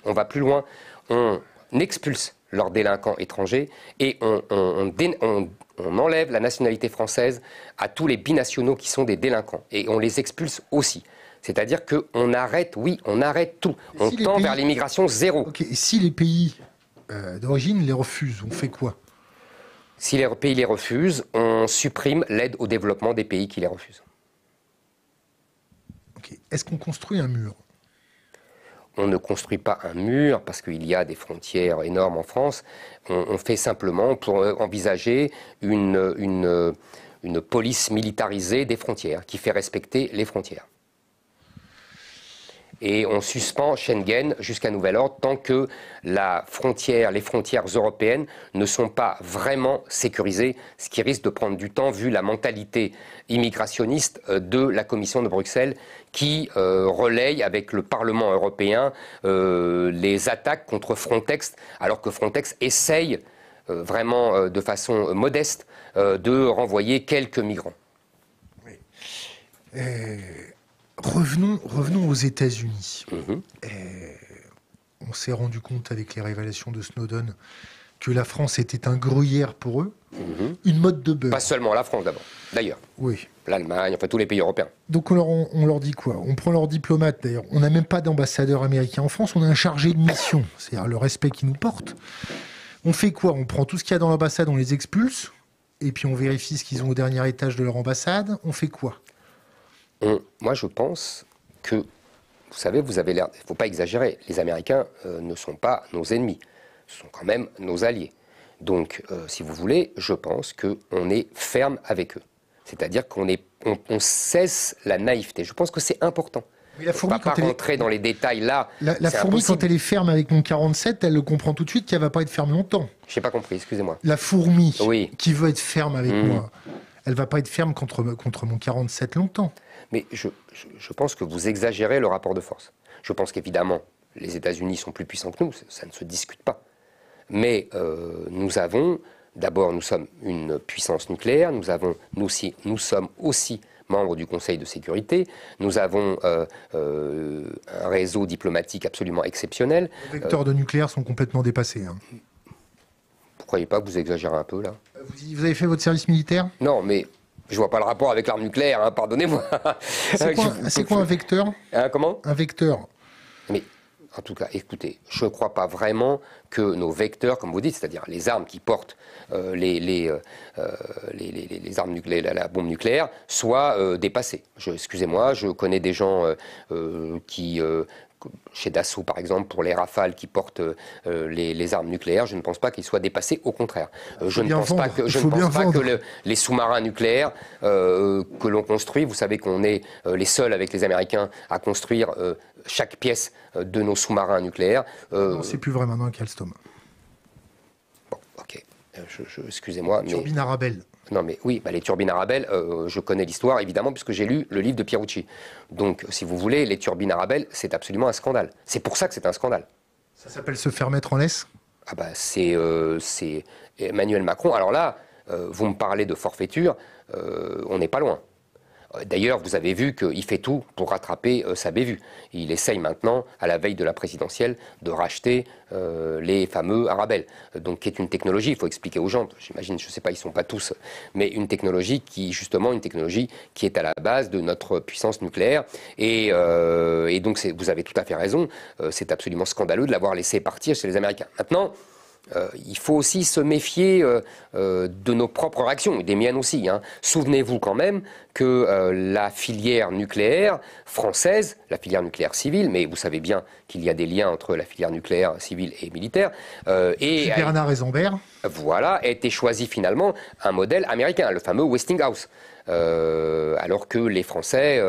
B: on va plus loin, on expulse leurs délinquants étrangers et on enlève la nationalité française à tous les binationaux qui sont des délinquants. Et on les expulse aussi. C'est-à-dire qu'on arrête, on arrête tout. On tend vers l'immigration zéro.
A: Okay. Et si les pays d'origine les refusent, on fait quoi?
B: Si les pays les refusent, on supprime l'aide au développement des pays qui les refusent.
A: Okay. Est-ce qu'on construit un mur?
B: On ne construit pas un mur parce qu'il y a des frontières énormes en France. On fait simplement pour envisager une police militarisée des frontières qui fait respecter les frontières. Et on suspend Schengen jusqu'à nouvel ordre tant que les frontières européennes ne sont pas vraiment sécurisées, ce qui risque de prendre du temps vu la mentalité immigrationniste de la Commission de Bruxelles qui relaye avec le Parlement européen les attaques contre Frontex, alors que Frontex essaye vraiment de façon modeste de renvoyer quelques migrants.
A: Oui. Revenons aux États-Unis. on s'est rendu compte avec les révélations de Snowden que la France était un gruyère pour eux, une mode de beurre.
B: Pas seulement la France d'abord, d'ailleurs.
A: Oui.
B: L'Allemagne, enfin tous les pays européens.
A: Donc on leur dit quoi? On prend leurs diplomates, d'ailleurs. On n'a même pas d'ambassadeur américain en France, on a un chargé de mission, c'est-à-dire le respect qu'ils nous portent. On fait quoi? On prend tout ce qu'il y a dans l'ambassade, on les expulse, et puis on vérifie ce qu'ils ont au dernier étage de leur ambassade. On fait quoi?
B: Moi, je pense que, vous savez, vous avez l'air... Il ne faut pas exagérer. Les Américains ne sont pas nos ennemis. Ce sont quand même nos alliés. Donc, si vous voulez, je pense qu'on est ferme avec eux. C'est-à-dire qu'on cesse la naïveté. Je pense que c'est important.
A: Mais la fourmi,
B: on ne va pas rentrer dans les détails là.
A: La fourmi, quand elle est ferme avec mon 47, elle le comprend tout de suite qu'elle ne va pas être ferme longtemps.
B: Je n'ai pas compris, excusez-moi.
A: La fourmi
B: oui.
A: qui veut être ferme avec moi, elle ne va pas être ferme contre mon 47 longtemps.
B: Mais je pense que vous exagérez le rapport de force. Je pense qu'évidemment, les États-Unis sont plus puissants que nous, ça ne se discute pas. Mais nous sommes une puissance nucléaire, nous sommes aussi membres du Conseil de sécurité, nous avons un réseau diplomatique absolument exceptionnel.
A: Les vecteurs de nucléaire sont complètement dépassés. Hein.
B: Vous ne croyez pas que vous exagérez un peu là?
A: Vous avez fait votre service militaire?
B: Non, mais je vois pas le rapport avec l'arme nucléaire, hein, pardonnez-moi.
A: C'est quoi un vecteur?
B: Comment?
A: Un vecteur.
B: Mais en tout cas, écoutez, je ne crois pas vraiment que nos vecteurs, comme vous dites, c'est-à-dire les armes qui portent les armes nucléaires, la bombe nucléaire, soient dépassées. Excusez-moi, je connais des gens qui... chez Dassault, par exemple, pour les Rafales qui portent les armes nucléaires, je ne pense pas qu'ils soient dépassés, au contraire. Je ne pense pas que les sous-marins nucléaires que l'on construit, vous savez qu'on est les seuls avec les Américains à construire chaque pièce de nos sous-marins nucléaires.
A: Non, c'est plus vrai maintenant qu'Alstom.
B: Bon, ok. Excusez-moi.
A: Turbine Arabelle.
B: Non, mais oui, les turbines Arabelle, je connais l'histoire, évidemment, puisque j'ai lu le livre de Pierucci. Donc, si vous voulez, les turbines Arabelle, c'est absolument un scandale. C'est pour ça que c'est un scandale.
A: Ça s'appelle se faire mettre en laisse?
B: C'est Emmanuel Macron. Alors là, vous me parlez de forfaiture, on n'est pas loin. D'ailleurs, vous avez vu qu'il fait tout pour rattraper sa bévue. Il essaye maintenant, à la veille de la présidentielle, de racheter les fameux Arabelle. Donc, qui est une technologie, il faut expliquer aux gens, j'imagine, je ne sais pas, ils ne sont pas tous, mais une technologie qui est à la base de notre puissance nucléaire. Et donc, vous avez tout à fait raison, c'est absolument scandaleux de l'avoir laissé partir chez les Américains. Maintenant, il faut aussi se méfier de nos propres réactions, et des miennes aussi. Hein. Souvenez-vous quand même que la filière nucléaire française, la filière nucléaire civile, mais vous savez bien qu'il y a des liens entre la filière nucléaire civile et militaire.
A: Et Bernard Eisenberg.
B: Voilà, a été choisi finalement un modèle américain, le fameux Westinghouse. Alors que les Français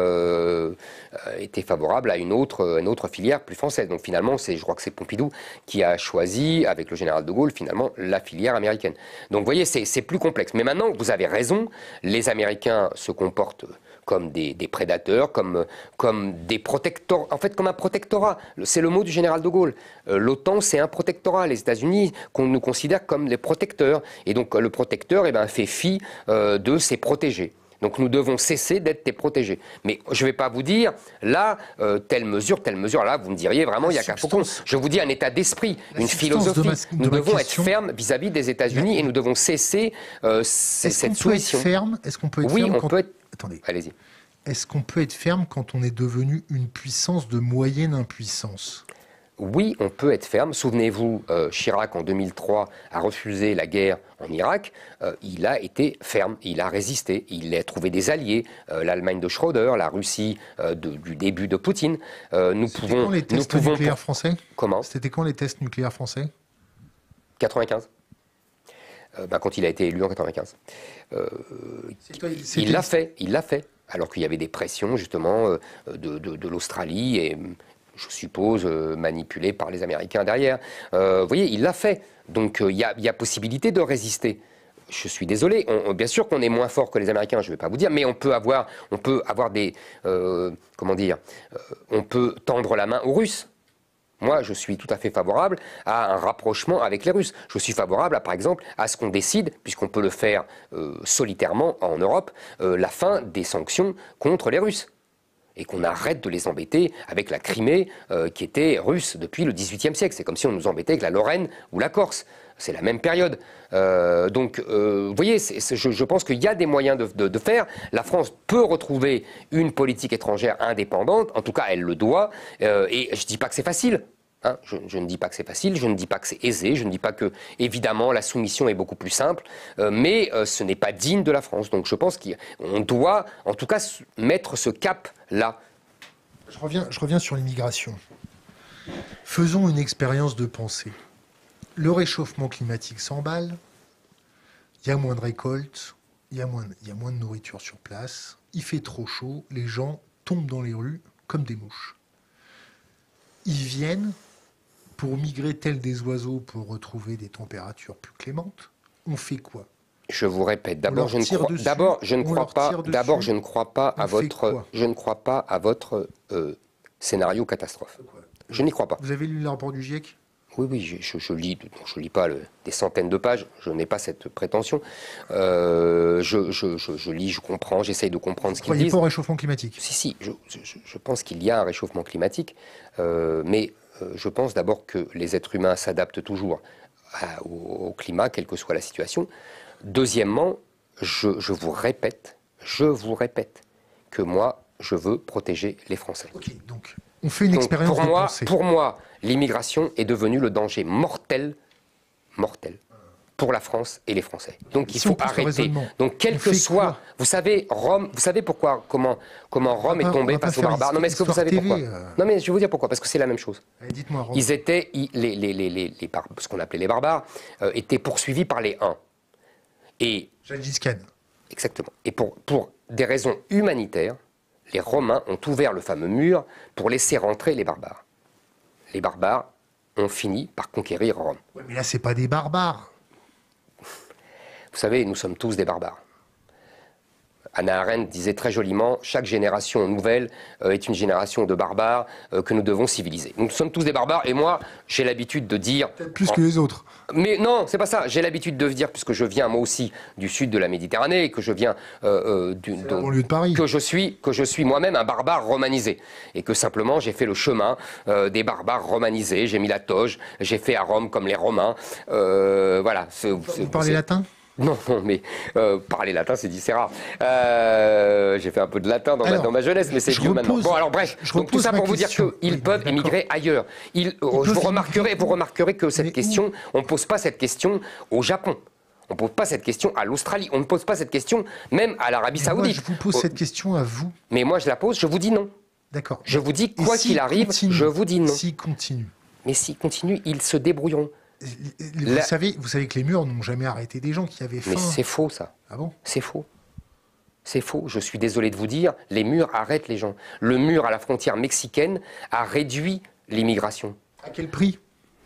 B: étaient favorables à une autre filière plus française. Donc finalement, je crois que c'est Pompidou qui a choisi, avec le général de Gaulle, finalement, la filière américaine. Donc vous voyez, c'est plus complexe. Mais maintenant, vous avez raison, les Américains se comportent comme des prédateurs, comme des protecteurs, en fait comme un protectorat. C'est le mot du général de Gaulle. L'OTAN, c'est un protectorat. Les États-Unis, qu'on nous considère comme des protecteurs. Et donc le protecteur fait fi de ses protégés. Donc nous devons cesser d'être des protégés. Mais je ne vais pas vous dire, là, telle mesure, là, vous me diriez vraiment, il y a qu'à Faucon. Je vous dis un état d'esprit, une philosophie. Nous devons être fermes vis-à-vis des États-Unis et nous devons cesser cette soumission.
A: Est-ce qu'on peut être ferme?
B: Oui, on peut être...
A: Attendez.
B: Allez-y.
A: Est-ce qu'on peut être ferme quand on est devenu une puissance de moyenne impuissance?
B: Oui, on peut être ferme. Souvenez-vous, Chirac, en 2003, a refusé la guerre en Irak. Il a été ferme, il a résisté, il a trouvé des alliés. L'Allemagne de Schröder, la Russie du début de Poutine.
A: C'était quand les tests nucléaires français?
B: Comment?
A: C'était quand les tests nucléaires français?
B: 95. Quand il a été élu en 95. Il l'a fait. Alors qu'il y avait des pressions, justement, de l'Australie et... je suppose, manipulé par les Américains derrière. Vous voyez, il l'a fait. Donc, il y a possibilité de résister. Je suis désolé. Bien sûr qu'on est moins fort que les Américains, je ne vais pas vous dire, mais on peut avoir des... on peut tendre la main aux Russes. Moi, je suis tout à fait favorable à un rapprochement avec les Russes. Je suis favorable, par exemple, à ce qu'on décide, puisqu'on peut le faire solitairement en Europe, la fin des sanctions contre les Russes. et qu'on arrête de les embêter avec la Crimée qui était russe depuis le XVIIIe siècle. C'est comme si on nous embêtait avec la Lorraine ou la Corse. C'est la même période. Donc, vous voyez, je pense qu'il y a des moyens de faire. La France peut retrouver une politique étrangère indépendante. En tout cas, elle le doit. Et je ne dis pas que c'est facile. Hein, je ne dis pas que c'est facile, je ne dis pas que c'est aisé, je ne dis pas que, évidemment, la soumission est beaucoup plus simple, mais ce n'est pas digne de la France. Donc je pense qu'on doit, en tout cas, mettre ce cap-là.
A: Je reviens sur l'immigration. Faisons une expérience de pensée. Le réchauffement climatique s'emballe, il y a moins de récoltes, il y a moins de nourriture sur place, il fait trop chaud, les gens tombent dans les rues comme des mouches. Ils viennent pour migrer tels des oiseaux pour retrouver des températures plus clémentes. On fait quoi?
B: Je vous répète, d'abord je ne crois pas à votre scénario catastrophe. Je n'y crois pas.
A: Vous avez lu le rapport du GIEC?
B: Oui, je lis pas des centaines de pages, je n'ai pas cette prétention. Je lis, je comprends, j'essaye de comprendre ce qu'ils disent.
A: Vous croyez pas au réchauffement climatique?
B: Si, je pense qu'il y a un réchauffement climatique, mais je pense d'abord que les êtres humains s'adaptent toujours au climat, quelle que soit la situation. Deuxièmement, je vous répète que moi, je veux protéger les Français.
A: Ok, donc on fait une expérience de pensée.
B: Pour moi, l'immigration est devenue le danger mortel pour la France et les Français. Donc il faut arrêter. Donc quel que soit, vous savez, Rome, vous savez pourquoi, comment Rome est tombée face aux barbares? Non mais est-ce que vous savez pourquoi? Non mais je vais vous dire pourquoi, parce que c'est la même chose.
A: Dites-moi, Rome.
B: Ils étaient, ce qu'on appelait les barbares, étaient poursuivis par les Huns. Et
A: Gengis Khan.
B: Exactement. Et pour des raisons humanitaires, les Romains ont ouvert le fameux mur pour laisser rentrer les barbares. Les barbares ont fini par conquérir Rome.
A: Ouais, mais là, c'est pas des barbares.
B: Vous savez, nous sommes tous des barbares. Hannah Arendt disait très joliment, chaque génération nouvelle est une génération de barbares que nous devons civiliser. Nous sommes tous des barbares et moi, j'ai l'habitude de dire...
A: Peut-être plus que les autres.
B: Mais non, c'est pas ça. J'ai l'habitude de dire, puisque je viens moi aussi du sud de la Méditerranée, que je viens
A: banlieue de Paris.
B: que je suis moi-même un barbare romanisé. Et que simplement, j'ai fait le chemin des barbares romanisés. J'ai mis la toge, j'ai fait à Rome comme les Romains. Voilà.
A: Vous parlez latin?
B: Non, mais parler latin, c'est rare. J'ai fait un peu de latin dans ma jeunesse, mais c'est vieux maintenant. Bon, alors bref, donc tout ça pour vous dire qu'ils peuvent émigrer ailleurs. Vous remarquerez que cette question, on ne pose pas cette question au Japon. On ne pose pas cette question à l'Australie. On ne pose pas cette question même à l'Arabie Saoudite.
A: Moi, je vous pose cette question à vous.
B: Mais moi, je la pose, je vous dis non.
A: D'accord.
B: Je vous dis, quoi qu'il arrive, je vous dis non.
A: S'ils continuent.
B: Mais s'ils continuent, ils se débrouilleront.
A: Vous savez que les murs n'ont jamais arrêté des gens qui avaient faim.
B: Mais c'est faux, ça.
A: Ah bon?
B: C'est faux. C'est faux. Je suis désolé de vous dire, les murs arrêtent les gens. Le mur à la frontière mexicaine a réduit l'immigration.
A: À quel prix?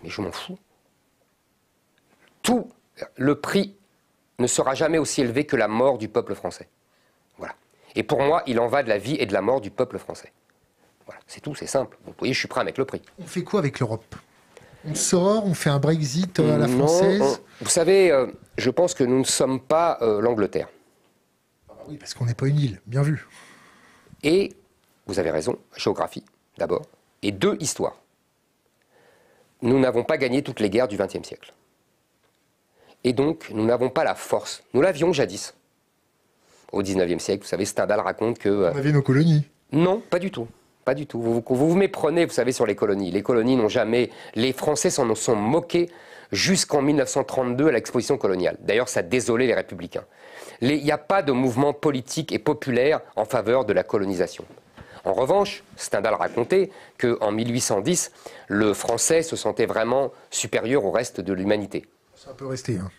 B: Mais je m'en fous. Le prix ne sera jamais aussi élevé que la mort du peuple français. Voilà. Et pour moi, il en va de la vie et de la mort du peuple français. Voilà. C'est tout, c'est simple. Vous voyez, je suis prêt à mettre le prix.
A: On fait quoi avec l'Europe? On sort, on fait un Brexit à la française?
B: Vous savez, je pense que nous ne sommes pas l'Angleterre.
A: Oui, parce qu'on n'est pas une île, bien vu.
B: Et, vous avez raison, géographie, d'abord, et deux, histoire. Nous n'avons pas gagné toutes les guerres du XXe siècle. Et donc, nous n'avons pas la force. Nous l'avions jadis. Au XIXe siècle, vous savez, Stendhal raconte que...
A: On avait nos colonies.
B: Non, pas du tout. Pas du tout. Vous vous méprenez, vous savez, sur les colonies. Les colonies n'ont jamais... Les Français s'en sont moqués jusqu'en 1932 à l'exposition coloniale. D'ailleurs, ça a désolé les républicains. Il n'y a pas de mouvement politique et populaire en faveur de la colonisation. En revanche, Stendhal racontait qu'en 1810, le Français se sentait vraiment supérieur au reste de l'humanité.
A: Ça peut rester, hein.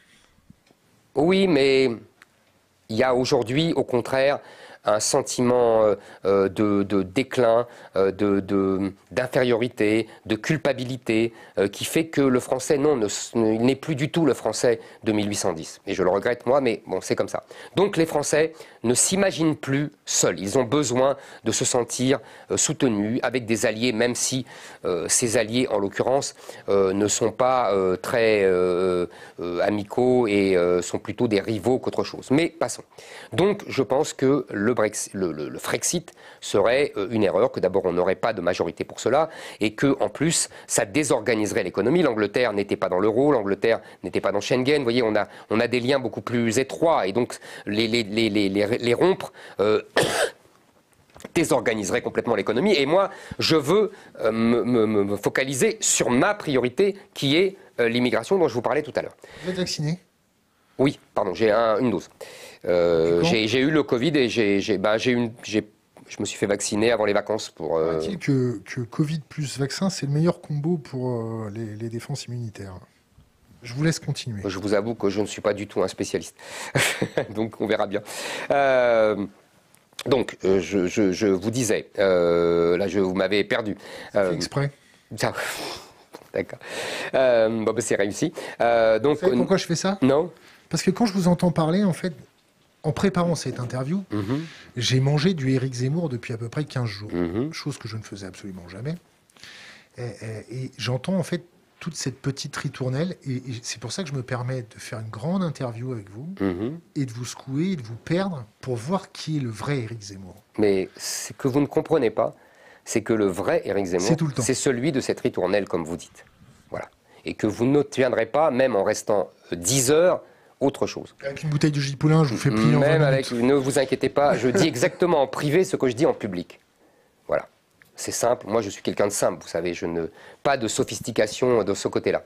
B: Oui, mais il y a aujourd'hui, au contraire, un sentiment de déclin, d'infériorité, de culpabilité, qui fait que le français, non, n'est plus du tout le français de 1810. Et je le regrette moi, mais bon, c'est comme ça. Donc les Français ne s'imaginent plus seuls. Ils ont besoin de se sentir soutenus avec des alliés, même si ces alliés, en l'occurrence, ne sont pas très amicaux et sont plutôt des rivaux qu'autre chose. Mais passons. Donc je pense que le Frexit serait une erreur, que d'abord on n'aurait pas de majorité pour cela, et que en plus ça désorganiserait l'économie. L'Angleterre n'était pas dans l'euro, l'Angleterre n'était pas dans Schengen. Vous voyez, on a des liens beaucoup plus étroits, et donc les rompre désorganiserait complètement l'économie. Et moi, je veux me focaliser sur ma priorité, qui est l'immigration dont je vous parlais tout à l'heure.
A: Vous êtes vacciné?
B: Oui, pardon, j'ai une dose. J'ai eu le Covid et je me suis fait vacciner avant les vacances pour...
A: Paraît-il que Covid plus vaccin, c'est le meilleur combo pour les défenses immunitaires. Je vous laisse continuer.
B: Je vous avoue que je ne suis pas du tout un spécialiste. Donc on verra bien. Donc, je vous disais, là, vous m'avez perdu.
A: C'est exprès.
B: D'accord. Bon, ben, c'est réussi. Donc,
A: vous savez pourquoi je fais ça?
B: Non.
A: Parce que quand je vous entends parler, en fait, en préparant cette interview, j'ai mangé du Éric Zemmour depuis à peu près 15 jours. Chose que je ne faisais absolument jamais. Et j'entends, en fait, toute cette petite ritournelle, et c'est pour ça que je me permets de faire une grande interview avec vous, et de vous secouer, et de vous perdre, pour voir qui est le vrai Éric Zemmour.
B: Mais ce que vous ne comprenez pas, c'est que le vrai Éric Zemmour, c'est celui de cette ritournelle, comme vous dites. Voilà. Et que vous n'obtiendrez pas, même en restant 10 heures, autre chose.
A: Avec une bouteille de Gipoulin, je vous fais plier en 20 minutes.
B: Ne vous inquiétez pas, je dis exactement en privé ce que je dis en public. Voilà. C'est simple, moi je suis quelqu'un de simple, vous savez, pas de sophistication de ce côté-là.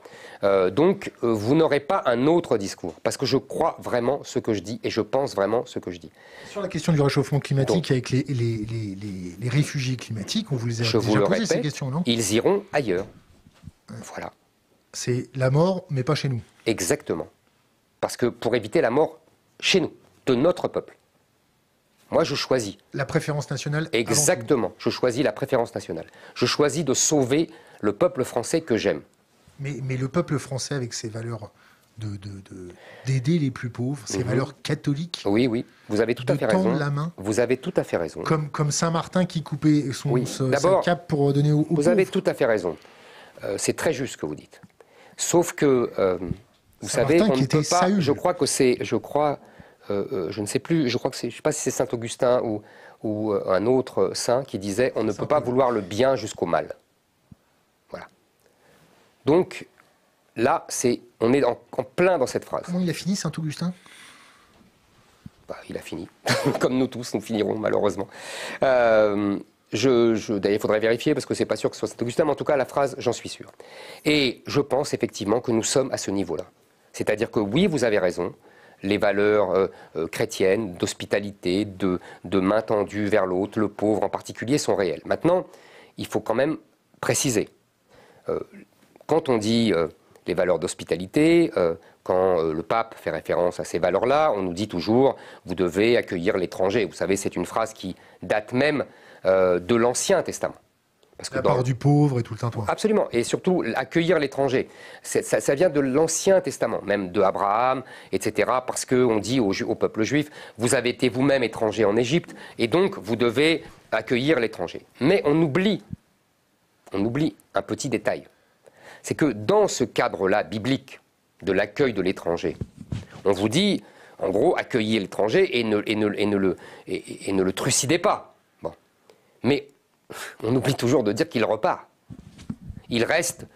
B: Donc, vous n'aurez pas un autre discours, parce que je crois vraiment ce que je dis, et je pense vraiment ce que je dis.
A: Sur la question du réchauffement climatique, avec les réfugiés climatiques, on vous les a
B: déjà
A: posé ces questions, non?
B: Ils iront ailleurs. Voilà.
A: C'est la mort, mais pas chez nous.
B: Exactement. Parce que pour éviter la mort chez nous, de notre peuple. Moi, je choisis.
A: La préférence nationale.
B: Exactement. Je choisis la préférence nationale. Je choisis de sauver le peuple français que j'aime.
A: Mais le peuple français, avec ses valeurs d'aider les plus pauvres, ses valeurs catholiques.
B: Oui, oui. Vous avez tout à fait raison.
A: La main.
B: Vous avez tout à fait raison.
A: Comme Saint-Martin qui coupait sa cape pour donner aux pauvres.
B: Vous avez tout à fait raison. C'est très juste ce que vous dites. Sauf que, vous savez, on ne peut pas... Je crois que c'est... je ne sais plus, je ne sais pas si c'est Saint Augustin ou un autre saint qui disait « on ne peut pas vouloir le bien jusqu'au mal ». Voilà. Donc, là, on est en plein dans cette phrase.
A: Comment il a fini, Saint Augustin?
B: Il a fini. Comme nous tous, nous finirons, malheureusement. D'ailleurs, il faudrait vérifier, parce que c'est pas sûr que ce soit Saint Augustin, mais en tout cas, la phrase, j'en suis sûr. Et je pense effectivement que nous sommes à ce niveau-là. C'est-à-dire que oui, vous avez raison, les valeurs chrétiennes, d'hospitalité, de main tendue vers l'autre, le pauvre en particulier, sont réelles. Maintenant, il faut quand même préciser. Quand on dit les valeurs d'hospitalité, quand le pape fait référence à ces valeurs-là, on nous dit toujours « vous devez accueillir l'étranger ». Vous savez, c'est une phrase qui date même de l'Ancien Testament.
A: Parce que la part du pauvre et tout le tintouin.
B: Absolument, et surtout accueillir l'étranger. Ça vient de l'Ancien Testament, même de Abraham, etc. Parce qu'on dit au peuple juif, vous avez été vous-même étranger en Égypte, et donc vous devez accueillir l'étranger. Mais on oublie un petit détail. C'est que dans ce cadre-là biblique de l'accueil de l'étranger, on vous dit, en gros, accueillez l'étranger et ne le trucidez pas. Bon. Mais on oublie toujours de dire qu'il repart. Il reste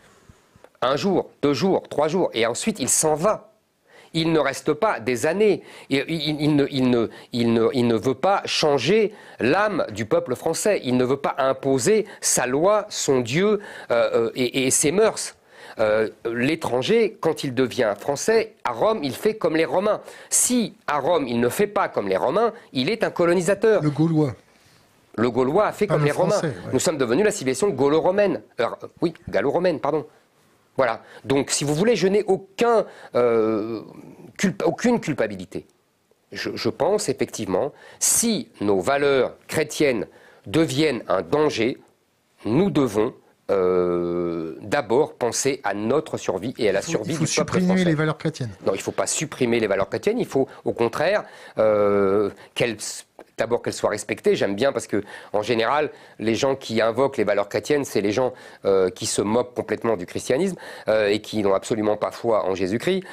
B: 1 jour, 2 jours, 3 jours, et ensuite il s'en va. Il ne reste pas des années. Il ne veut pas changer l'âme du peuple français. Il ne veut pas imposer sa loi, son Dieu et ses mœurs. L'étranger, quand il devient français, à Rome, il fait comme les Romains. Si à Rome, il ne fait pas comme les Romains, il est un colonisateur.
A: Le Gaulois.
B: Le Gaulois a fait comme les Romains. Ouais. Nous sommes devenus la civilisation gallo-romaine. Oui, gallo-romaine, pardon. Voilà. Donc, si vous voulez, je n'ai aucune culpabilité. Je pense effectivement, si nos valeurs chrétiennes deviennent un danger, nous devons d'abord penser à notre survie et à la survie du peuple français. Il faut
A: supprimer les valeurs chrétiennes.
B: Non, il ne faut pas supprimer les valeurs chrétiennes, il faut au contraire qu'elles d'abord qu'elles soient respectées. J'aime bien parce que, en général, les gens qui invoquent les valeurs chrétiennes, c'est les gens qui se moquent complètement du christianisme et qui n'ont absolument pas foi en Jésus-Christ.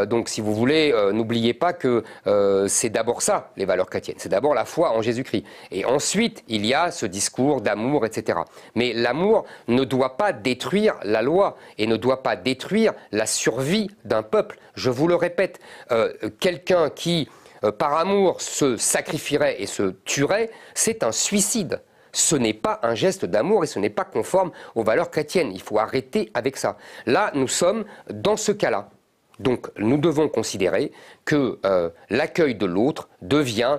B: Donc, si vous voulez, n'oubliez pas que c'est d'abord ça, les valeurs chrétiennes. C'est d'abord la foi en Jésus-Christ. Et ensuite, il y a ce discours d'amour, etc. Mais l'amour ne doit pas détruire la loi et ne doit pas détruire la survie d'un peuple. Je vous le répète, quelqu'un qui, par amour, se sacrifierait et se tuerait, c'est un suicide. Ce n'est pas un geste d'amour et ce n'est pas conforme aux valeurs chrétiennes. Il faut arrêter avec ça. Là, nous sommes dans ce cas-là. Donc, nous devons considérer que l'accueil de l'autre devient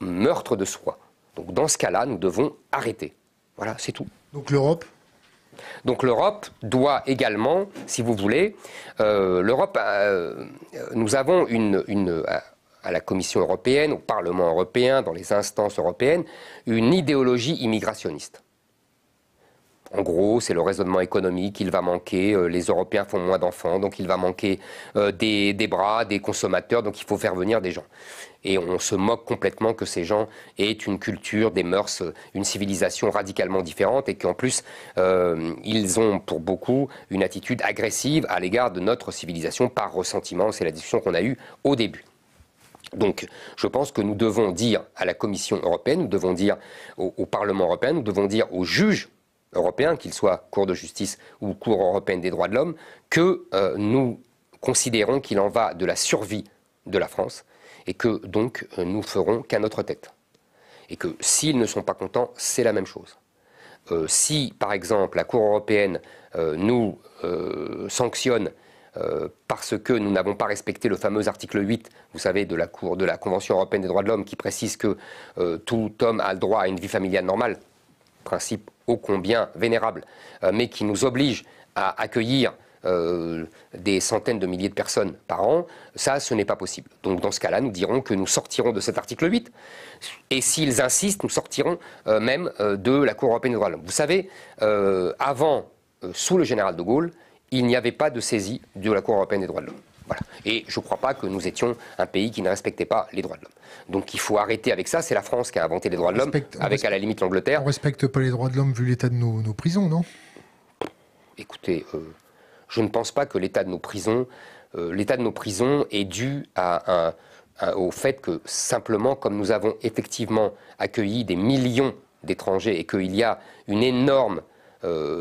B: meurtre de soi. Donc, dans ce cas-là, nous devons arrêter. Voilà, c'est tout.
A: Donc, l'Europe ?
B: Donc l'Europe doit également, si vous voulez, l'Europe, nous avons à la Commission européenne, au Parlement européen, dans les instances européennes, une idéologie immigrationniste. En gros, c'est le raisonnement économique, il va manquer, les Européens font moins d'enfants, donc il va manquer des bras, des consommateurs, donc il faut faire venir des gens. Et on se moque complètement que ces gens aient une culture, des mœurs, une civilisation radicalement différente et qu'en plus, ils ont pour beaucoup une attitude agressive à l'égard de notre civilisation par ressentiment. C'est la discussion qu'on a eue au début. Donc, je pense que nous devons dire à la Commission européenne, nous devons dire au Parlement européen, nous devons dire aux juges européens, qu'ils soient Cour de justice ou Cour européenne des droits de l'homme, que nous considérons qu'il en va de la survie de la France et que donc nous ferons qu'à notre tête. Et que s'ils ne sont pas contents, c'est la même chose. Si, par exemple, la Cour européenne nous sanctionne parce que nous n'avons pas respecté le fameux article 8, vous savez, de la Convention européenne des droits de l'homme qui précise que tout homme a le droit à une vie familiale normale, principe ô combien vénérable, mais qui nous oblige à accueillir des centaines de milliers de personnes par an, ça, ce n'est pas possible. Donc dans ce cas-là, nous dirons que nous sortirons de cet article 8, et s'ils insistent, nous sortirons même de la Cour européenne des droits de l'homme. Vous savez, avant, sous le général de Gaulle, il n'y avait pas de saisie de la Cour européenne des droits de l'homme. Voilà. Et je ne crois pas que nous étions un pays qui ne respectait pas les droits de l'homme. Donc il faut arrêter avec ça. C'est la France qui a inventé les droits de l'homme, avec à la limite l'Angleterre.
A: On ne respecte pas les droits de l'homme vu l'état de nos prisons, non?
B: Écoutez, je ne pense pas que l'état de nos prisons est dû au fait que simplement, comme nous avons effectivement accueilli des millions d'étrangers et qu'il y a une énorme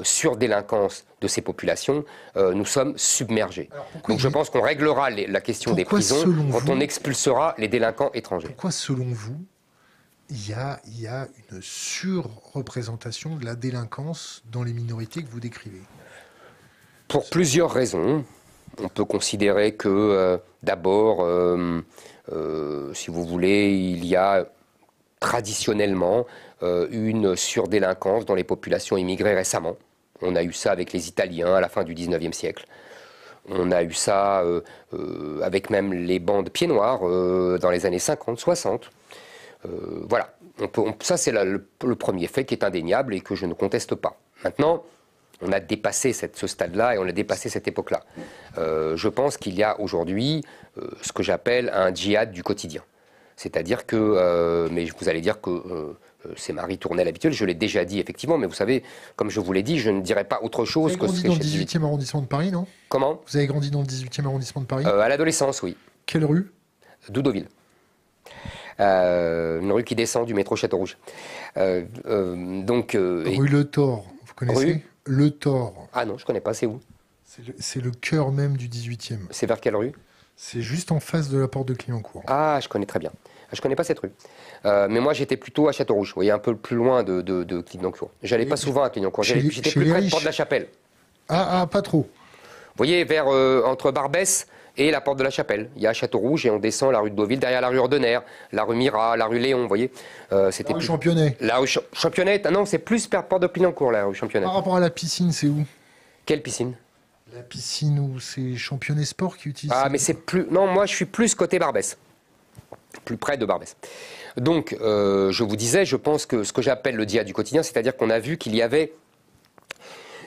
B: surdélinquance de ces populations, nous sommes submergés. Donc je pense qu'on réglera la question des prisons quand on expulsera les délinquants étrangers.
A: Pourquoi, selon vous, il y a une surreprésentation de la délinquance dans les minorités que vous décrivez?
B: Pour plusieurs raisons. On peut considérer que, d'abord, si vous voulez, il y a traditionnellement une surdélinquance dans les populations immigrées récemment. On a eu ça avec les Italiens à la fin du 19e siècle. On a eu ça avec même les bandes pieds noirs dans les années 50, 60. Voilà, ça c'est le premier fait qui est indéniable et que je ne conteste pas. Maintenant, on a dépassé ce stade-là et on a dépassé cette époque-là. Je pense qu'il y a aujourd'hui ce que j'appelle un djihad du quotidien. C'est-à-dire que, mais vous allez dire que c'est ma ritournelle habituelle, je l'ai déjà dit effectivement, mais vous savez, comme je vous l'ai dit, je ne dirais pas autre chose que ce que j'ai dit. Vous avez grandi
A: dans le 18e arrondissement de Paris, non?
B: Comment?
A: Vous avez grandi dans le 18e arrondissement de Paris?
B: À l'adolescence, oui.
A: Quelle rue?
B: Doudoville. Une rue qui descend du métro Château-Rouge.
A: Rue Le Thor, vous connaissez?
B: Rue
A: Le Thor.
B: Ah non, je ne connais pas, c'est où?
A: C'est le cœur même du 18e.
B: C'est vers quelle rue?
A: C'est juste en face de la porte de Clignancourt.
B: Ah, je connais très bien. Je ne connais pas cette rue. Mais moi, j'étais plutôt à Château-Rouge, vous voyez, un peu plus loin de Clignancourt. J'allais pas souvent à Clignancourt, j'étais plus près de Porte de la Chapelle.
A: Ah, pas trop.
B: Vous voyez, entre Barbès et la Porte de la Chapelle. Il y a Château-Rouge et on descend la rue de Deauville, derrière la rue Ordener, la rue Mira, la rue Léon, vous voyez.
A: C'était la rue Championnet.
B: La rue Championnet, non, c'est plus vers Porte de Clignancourt, la rue Championnet.
A: Par rapport à la piscine, c'est où?
B: Quelle piscine?
A: La piscine où c'est Championnet Sport qui utilise.
B: Ah, mais c'est plus... Non, moi, je suis plus côté Barbès. Plus près de Barbès. Donc, je vous disais, je pense que ce que j'appelle le djihad du quotidien, c'est-à-dire qu'on a vu qu'il y avait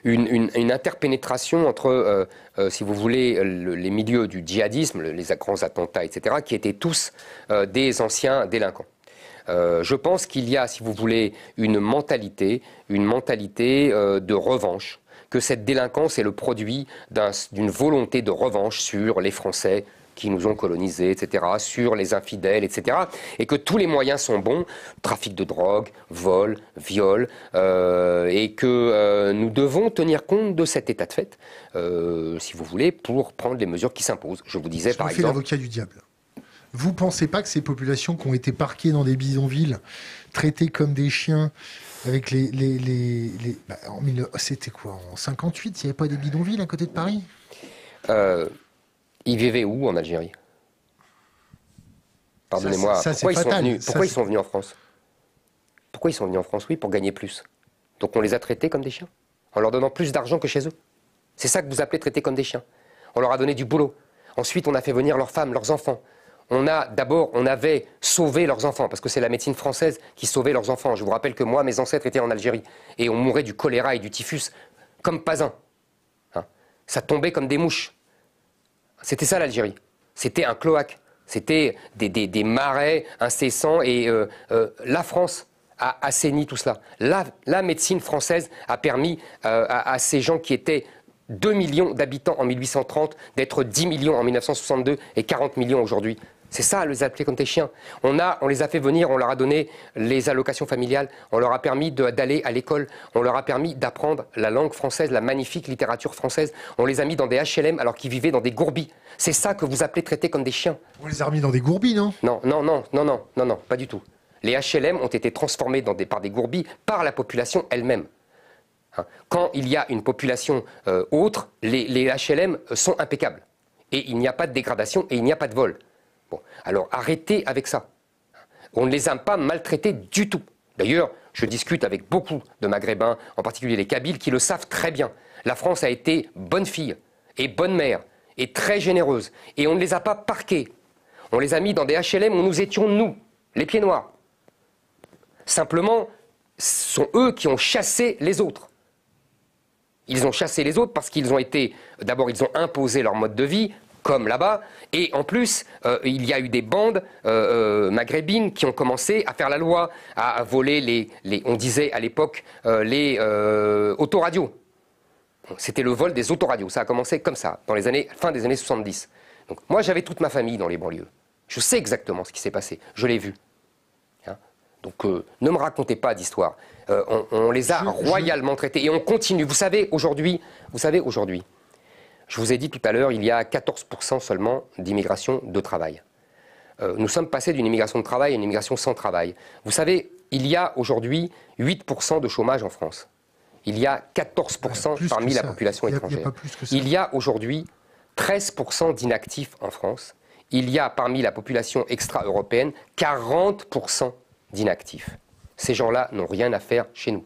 B: une interpénétration entre, si vous voulez, les milieux du djihadisme, les grands attentats, etc., qui étaient tous des anciens délinquants. Je pense qu'il y a, si vous voulez, une mentalité de revanche, que cette délinquance est le produit d'une volonté de revanche sur les Français qui nous ont colonisés, etc., sur les infidèles, etc., et que tous les moyens sont bons, trafic de drogue, vol, viol, et que nous devons tenir compte de cet état de fait, si vous voulez, pour prendre les mesures qui s'imposent. Je vous disais, par exemple...
A: Je vous fais l'avocat du diable. Vous ne pensez pas que ces populations qui ont été parquées dans des bidonvilles, traitées comme des chiens, avec c'était quoi, en 58, il n'y avait pas des bidonvilles à côté de Paris?
B: Ils vivaient où en Algérie? Pardonnez-moi, pourquoi ils sont venus en France? Pourquoi ils sont venus en France? Oui, pour gagner plus. Donc on les a traités comme des chiens, en leur donnant plus d'argent que chez eux. C'est ça que vous appelez traiter comme des chiens. On leur a donné du boulot. Ensuite, on a fait venir leurs femmes, leurs enfants. On avait sauvé leurs enfants, parce que c'est la médecine française qui sauvait leurs enfants. Je vous rappelle que moi, mes ancêtres étaient en Algérie, et on mourait du choléra et du typhus comme pas un. Hein? Ça tombait comme des mouches. C'était ça l'Algérie. C'était un cloaque. C'était des marais incessants, et la France a assaini tout cela. La médecine française a permis à ces gens qui étaient 2 millions d'habitants en 1830 d'être 10 millions en 1962 et 40 millions aujourd'hui. C'est ça, les appeler comme des chiens. On les a fait venir, on leur a donné les allocations familiales, on leur a permis d'aller à l'école, on leur a permis d'apprendre la langue française, la magnifique littérature française. On les a mis dans des HLM alors qu'ils vivaient dans des gourbis. C'est ça que vous appelez traiter comme des chiens.
A: On les a remis dans des gourbis, non?
B: Non, pas du tout. Les HLM ont été transformés par des gourbis par la population elle-même. Quand il y a une population autre, les HLM sont impeccables. Et il n'y a pas de dégradation et il n'y a pas de vol. Bon, alors arrêtez avec ça. On ne les a pas maltraités du tout. D'ailleurs, je discute avec beaucoup de Maghrébins, en particulier les Kabyles, qui le savent très bien. La France a été bonne fille et bonne mère et très généreuse. Et on ne les a pas parqués. On les a mis dans des HLM où nous étions, nous, les pieds noirs. Simplement, ce sont eux qui ont chassé les autres. Ils ont chassé les autres parce qu'ils ont été... D'abord, ils ont imposé leur mode de vie, comme là-bas, et en plus, il y a eu des bandes maghrébines qui ont commencé à faire la loi, à voler on disait à l'époque, les autoradios. C'était le vol des autoradios, ça a commencé comme ça, dans fin des années 70. Donc, moi, j'avais toute ma famille dans les banlieues. Je sais exactement ce qui s'est passé, je l'ai vu. Hein? Donc, ne me racontez pas d'histoire. On les a royalement traités, et on continue. Vous savez, aujourd'hui, je vous ai dit tout à l'heure, il y a 14% seulement d'immigration de travail. Nous sommes passés d'une immigration de travail à une immigration sans travail. Vous savez, il y a aujourd'hui 8% de chômage en France. Il y a 14% parmi la population étrangère. Il y a aujourd'hui 13% d'inactifs en France. Il y a parmi la population extra-européenne 40% d'inactifs. Ces gens-là n'ont rien à faire chez nous.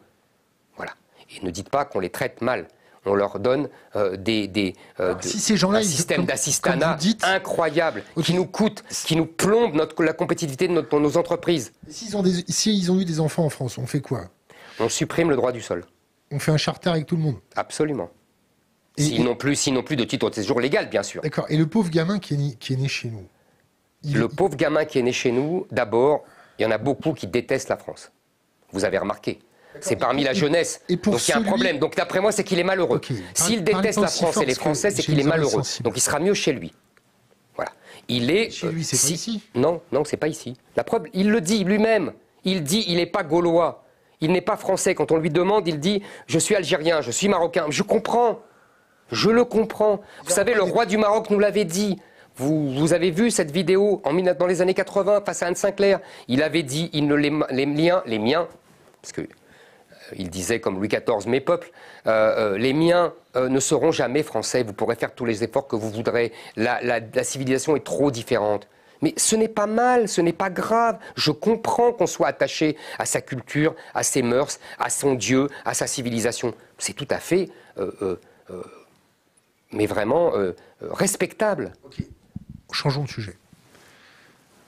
B: Voilà. Et ne dites pas qu'on les traite mal. On leur donne un système d'assistanat incroyable, qui nous coûte, qui nous plombe la compétitivité de nos entreprises.
A: S'ils ont eu des enfants en France, on fait quoi?
B: On supprime le droit du sol.
A: On fait un charter avec tout le monde?
B: Absolument. S'ils n'ont plus de titre de séjour légal, bien sûr.
A: D'accord. Et le pauvre gamin qui est né chez nous?
B: Le pauvre gamin qui est né chez nous, d'abord, il y en a beaucoup qui détestent la France. Vous avez remarqué. C'est parmi la jeunesse. Donc il y a un problème. Donc d'après moi, c'est qu'il est malheureux. Okay. S'il déteste la France et les Français, c'est qu'il est malheureux. Donc il sera mieux chez lui. Voilà. Il est...
A: Chez lui, c'est pas ici.
B: Non, c'est pas ici. La preuve, il le dit lui-même. Il dit, il n'est pas gaulois. Il n'est pas français. Quand on lui demande, il dit, je suis algérien, je suis marocain. Je comprends. Je le comprends. Vous savez, le roi du Maroc nous l'avait dit. Vous avez vu cette vidéo dans les années 80 face à Anne Sinclair. Il avait dit, les miens, parce que il disait comme Louis XIV, mes peuples, les miens ne seront jamais français, vous pourrez faire tous les efforts que vous voudrez, la civilisation est trop différente. Mais ce n'est pas mal, ce n'est pas grave, je comprends qu'on soit attaché à sa culture, à ses mœurs, à son Dieu, à sa civilisation. C'est tout à fait, mais vraiment respectable.
A: Okay. Changeons de sujet.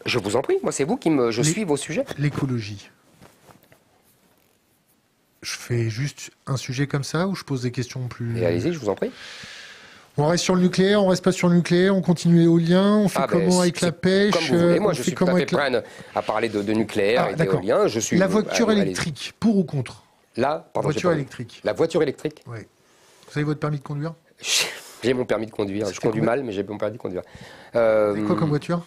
B: Je vous en prie, moi c'est vous qui je suis vos sujets.
A: L'écologie. fais juste un sujet comme ça ou je pose des questions plus...
B: Et allez-y, je vous en prie.
A: On reste sur le nucléaire, on reste pas sur le nucléaire, on continue l'éolien, on fait comment avec la pêche?
B: Comme vous voulez. Moi, je suis tout à fait prêt à parler de nucléaire et d'éolien.
A: La voiture électrique, pour ou contre?
B: La
A: voiture électrique.
B: La voiture électrique?
A: Oui. Vous avez votre permis de conduire?
B: J'ai mon permis de conduire. Je conduis mal, mais j'ai mon permis de conduire.
A: Quoi comme voiture?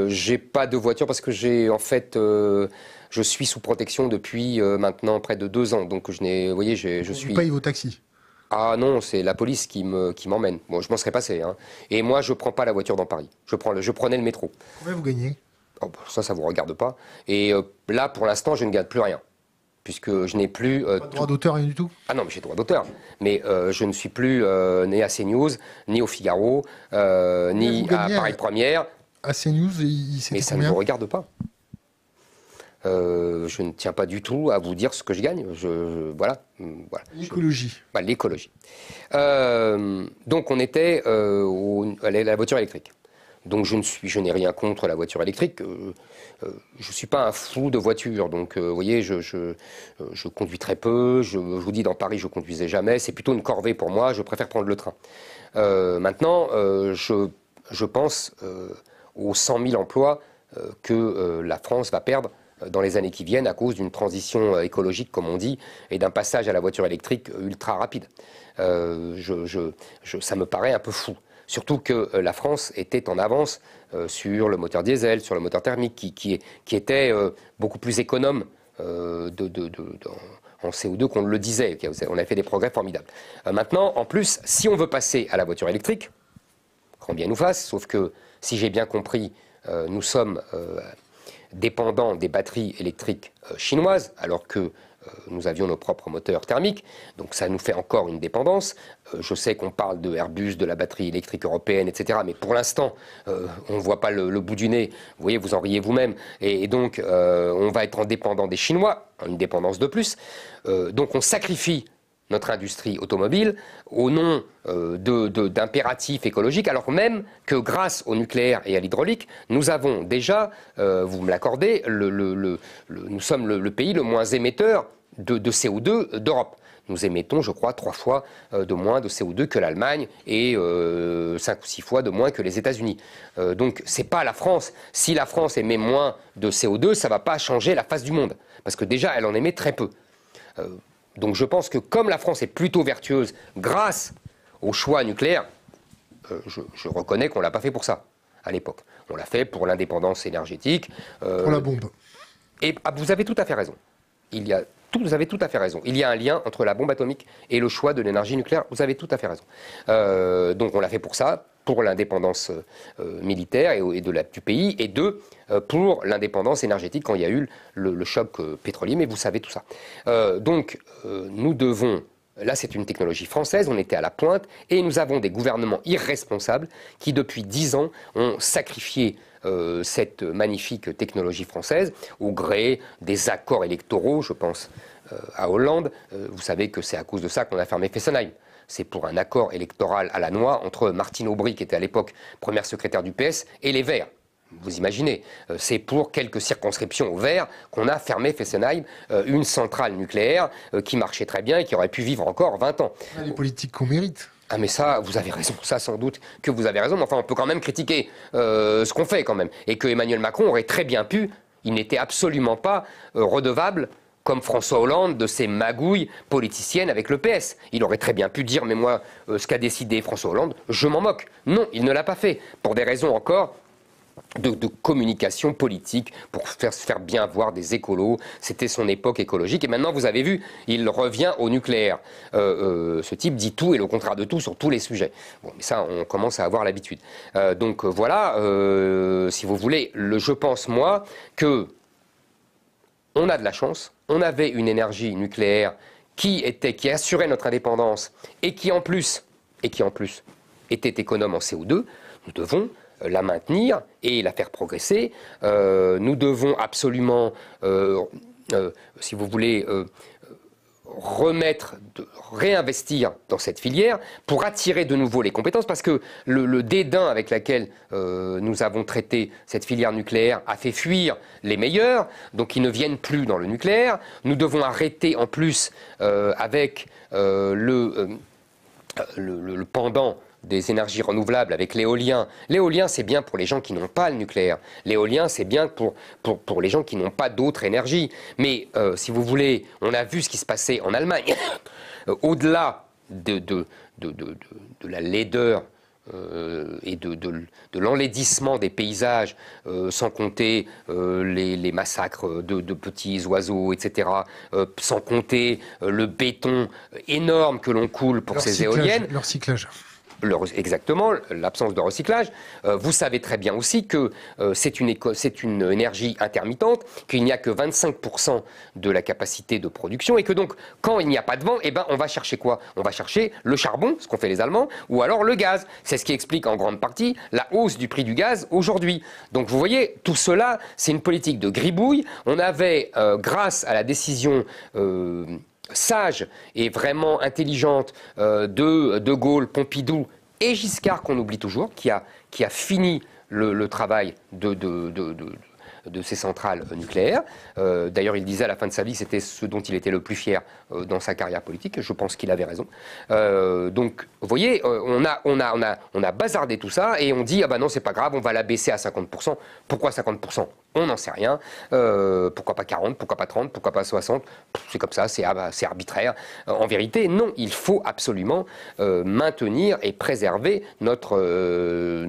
B: J'ai pas de voiture parce que je suis sous protection depuis maintenant près de 2 ans. Donc vous voyez, je suis...
A: Vous payez vos taxis?
B: Ah non, c'est la police qui m'emmène. Bon, je m'en serais passé. Hein. Et moi, je prends pas la voiture dans Paris. Je prenais le métro.
A: Combien vous gagnez?
B: Oh, ça vous regarde pas. Et là, pour l'instant, je ne gagne plus rien. Puisque je n'ai plus...
A: pas de droit d'auteur, rien du tout?
B: Ah non, mais j'ai droit d'auteur. Mais je ne suis plus ni à CNews, ni au Figaro, ni à Paris Première.
A: À CNews,
B: mais ça ne vous regarde pas. Je ne tiens pas du tout à vous dire ce que je gagne. Voilà.
A: L'écologie.
B: L'écologie. Donc on était à la voiture électrique. Donc je n'ai rien contre la voiture électrique. Je ne suis pas un fou de voiture. Donc vous voyez, je conduis très peu. Je vous dis, dans Paris, je ne conduisais jamais. C'est plutôt une corvée pour moi. Je préfère prendre le train. Maintenant, je pense aux 100 000 emplois que la France va perdre dans les années qui viennent à cause d'une transition écologique, comme on dit, et d'un passage à la voiture électrique ultra rapide. Ça me paraît un peu fou. Surtout que la France était en avance sur le moteur diesel, sur le moteur thermique, qui était beaucoup plus économe en CO2 qu'on le disait. On a fait des progrès formidables. Maintenant, en plus, si on veut passer à la voiture électrique, grand bien nous fasse, sauf que, si j'ai bien compris, nous sommes dépendants des batteries électriques chinoises, alors que nous avions nos propres moteurs thermiques, donc ça nous fait encore une dépendance. Je sais qu'on parle de Airbus, de la batterie électrique européenne, etc., mais pour l'instant, on ne voit pas le bout du nez. Vous voyez, vous en riez vous-même. Et donc, on va être en dépendant des Chinois, une dépendance de plus. Donc, on sacrifie notre industrie automobile au nom d'impératifs écologiques, alors même que grâce au nucléaire et à l'hydraulique, nous avons déjà, vous me l'accordez, nous sommes le pays le moins émetteur de CO2 d'Europe. Nous émettons, je crois, 3 fois de moins de CO2 que l'Allemagne et 5 ou 6 fois de moins que les États-Unis. Donc, c'est pas la France. Si la France émet moins de CO2, ça ne va pas changer la face du monde, parce que déjà, elle en émet très peu. Donc je pense que comme la France est plutôt vertueuse grâce au choix nucléaire, je reconnais qu'on ne l'a pas fait pour ça à l'époque. On l'a fait pour l'indépendance énergétique.
A: Pour la bombe.
B: Et vous avez tout à fait raison. Vous avez tout à fait raison. Il y a un lien entre la bombe atomique et le choix de l'énergie nucléaire. Vous avez tout à fait raison. Donc on l'a fait pour ça, pour l'indépendance militaire et du pays, et pour l'indépendance énergétique quand il y a eu le choc pétrolier, mais vous savez tout ça. Donc nous devons, là c'est une technologie française, on était à la pointe, et nous avons des gouvernements irresponsables qui depuis 10 ans ont sacrifié cette magnifique technologie française au gré des accords électoraux, je pense à Hollande. Vous savez que c'est à cause de ça qu'on a fermé Fessenheim. C'est pour un accord électoral à la noix entre Martine Aubry, qui était à l'époque première secrétaire du PS, et les Verts. Vous imaginez, c'est pour quelques circonscriptions aux Verts qu'on a fermé Fessenheim, une centrale nucléaire qui marchait très bien et qui aurait pu vivre encore 20 ans.
A: Les politiques qu'on mérite.
B: Ah mais ça, vous avez raison, ça sans doute que vous avez raison, mais enfin on peut quand même critiquer ce qu'on fait quand même. Et que Emmanuel Macron aurait très bien pu, il n'était absolument pas redevable, comme François Hollande, de ses magouilles politiciennes avec le PS. Il aurait très bien pu dire, mais moi, ce qu'a décidé François Hollande, je m'en moque. Non, il ne l'a pas fait, pour des raisons encore de communication politique, pour se faire bien voir des écolos. C'était son époque écologique. Et maintenant, vous avez vu, il revient au nucléaire. Ce type dit tout et le contraire de tout sur tous les sujets. Bon, mais ça, on commence à avoir l'habitude. Donc voilà, si vous voulez, je pense, moi, que on a de la chance. On avait une énergie nucléaire qui assurait notre indépendance et qui en plus était économe en CO2. Nous devons la maintenir et la faire progresser. Nous devons absolument, si vous voulez, réinvestir dans cette filière pour attirer de nouveau les compétences, parce que le dédain avec lequel nous avons traité cette filière nucléaire a fait fuir les meilleurs, donc ils ne viennent plus dans le nucléaire. Nous devons arrêter en plus avec le pendant des énergies renouvelables avec l'éolien. L'éolien, c'est bien pour les gens qui n'ont pas le nucléaire. L'éolien, c'est bien pour les gens qui n'ont pas d'autres énergies. Mais si vous voulez, on a vu ce qui se passait en Allemagne. Au-delà de la laideur et de l'enlaidissement des paysages, sans compter les massacres de petits oiseaux, etc., sans compter le béton énorme que l'on coule pour ces éoliennes.
A: Leur cyclage.
B: Exactement, l'absence de recyclage. Vous savez très bien aussi que c'est une énergie intermittente, qu'il n'y a que 25% de la capacité de production et que donc, quand il n'y a pas de vent, eh ben, on va chercher quoi? On va chercher le charbon, ce qu'ont fait les Allemands, ou alors le gaz. C'est ce qui explique en grande partie la hausse du prix du gaz aujourd'hui. Donc vous voyez, tout cela, c'est une politique de gribouille. On avait, grâce à la décision sage et vraiment intelligente de Gaulle, Pompidou et Giscard, qu'on oublie toujours, qui a fini le travail de ces centrales nucléaires. D'ailleurs, il disait à la fin de sa vie que c'était ce dont il était le plus fier dans sa carrière politique. Je pense qu'il avait raison. Donc, vous voyez, on a bazardé tout ça et on dit, ah ben non, c'est pas grave, on va la baisser à 50%. Pourquoi 50%? On n'en sait rien. Pourquoi pas 40? Pourquoi pas 30? Pourquoi pas 60? C'est comme ça, c'est arbitraire. En vérité, non, il faut absolument maintenir et préserver notre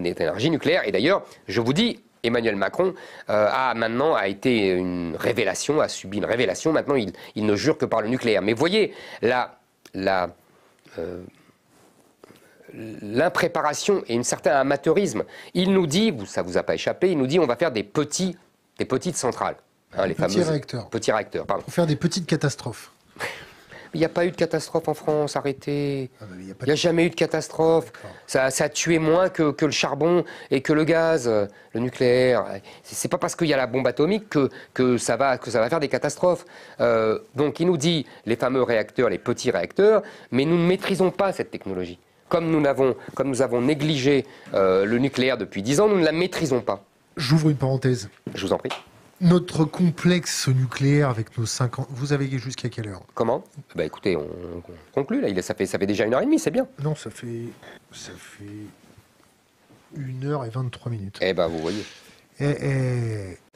B: énergie nucléaire. Et d'ailleurs, je vous dis, Emmanuel Macron a été une révélation, a subi une révélation. Maintenant, il ne jure que par le nucléaire. Mais voyez, l'impréparation et un certain amateurisme. Il nous dit, ça vous a pas échappé, il nous dit on va faire des petites centrales. Hein, les
A: petits réacteurs.
B: Petits réacteurs, pardon.
A: Pour faire des petites catastrophes.
B: Il n'y a pas eu de catastrophe en France, arrêtez. Il n'y a jamais eu de catastrophe. Ça a tué moins que le charbon et que le gaz, le nucléaire. C'est pas parce qu'il y a la bombe atomique que ça va faire des catastrophes. Donc il nous dit les fameux réacteurs, les petits réacteurs, mais nous ne maîtrisons pas cette technologie. Comme nous avons négligé le nucléaire depuis 10 ans, nous ne la maîtrisons pas.
A: J'ouvre une parenthèse.
B: Je vous en prie.
A: Notre complexe nucléaire avec nos 50... Vous avez jusqu'à quelle heure?
B: Comment? Bah écoutez, on conclut là. Ça fait déjà 1h30, c'est bien.
A: Non, ça fait 1h23.
B: Eh ben vous voyez.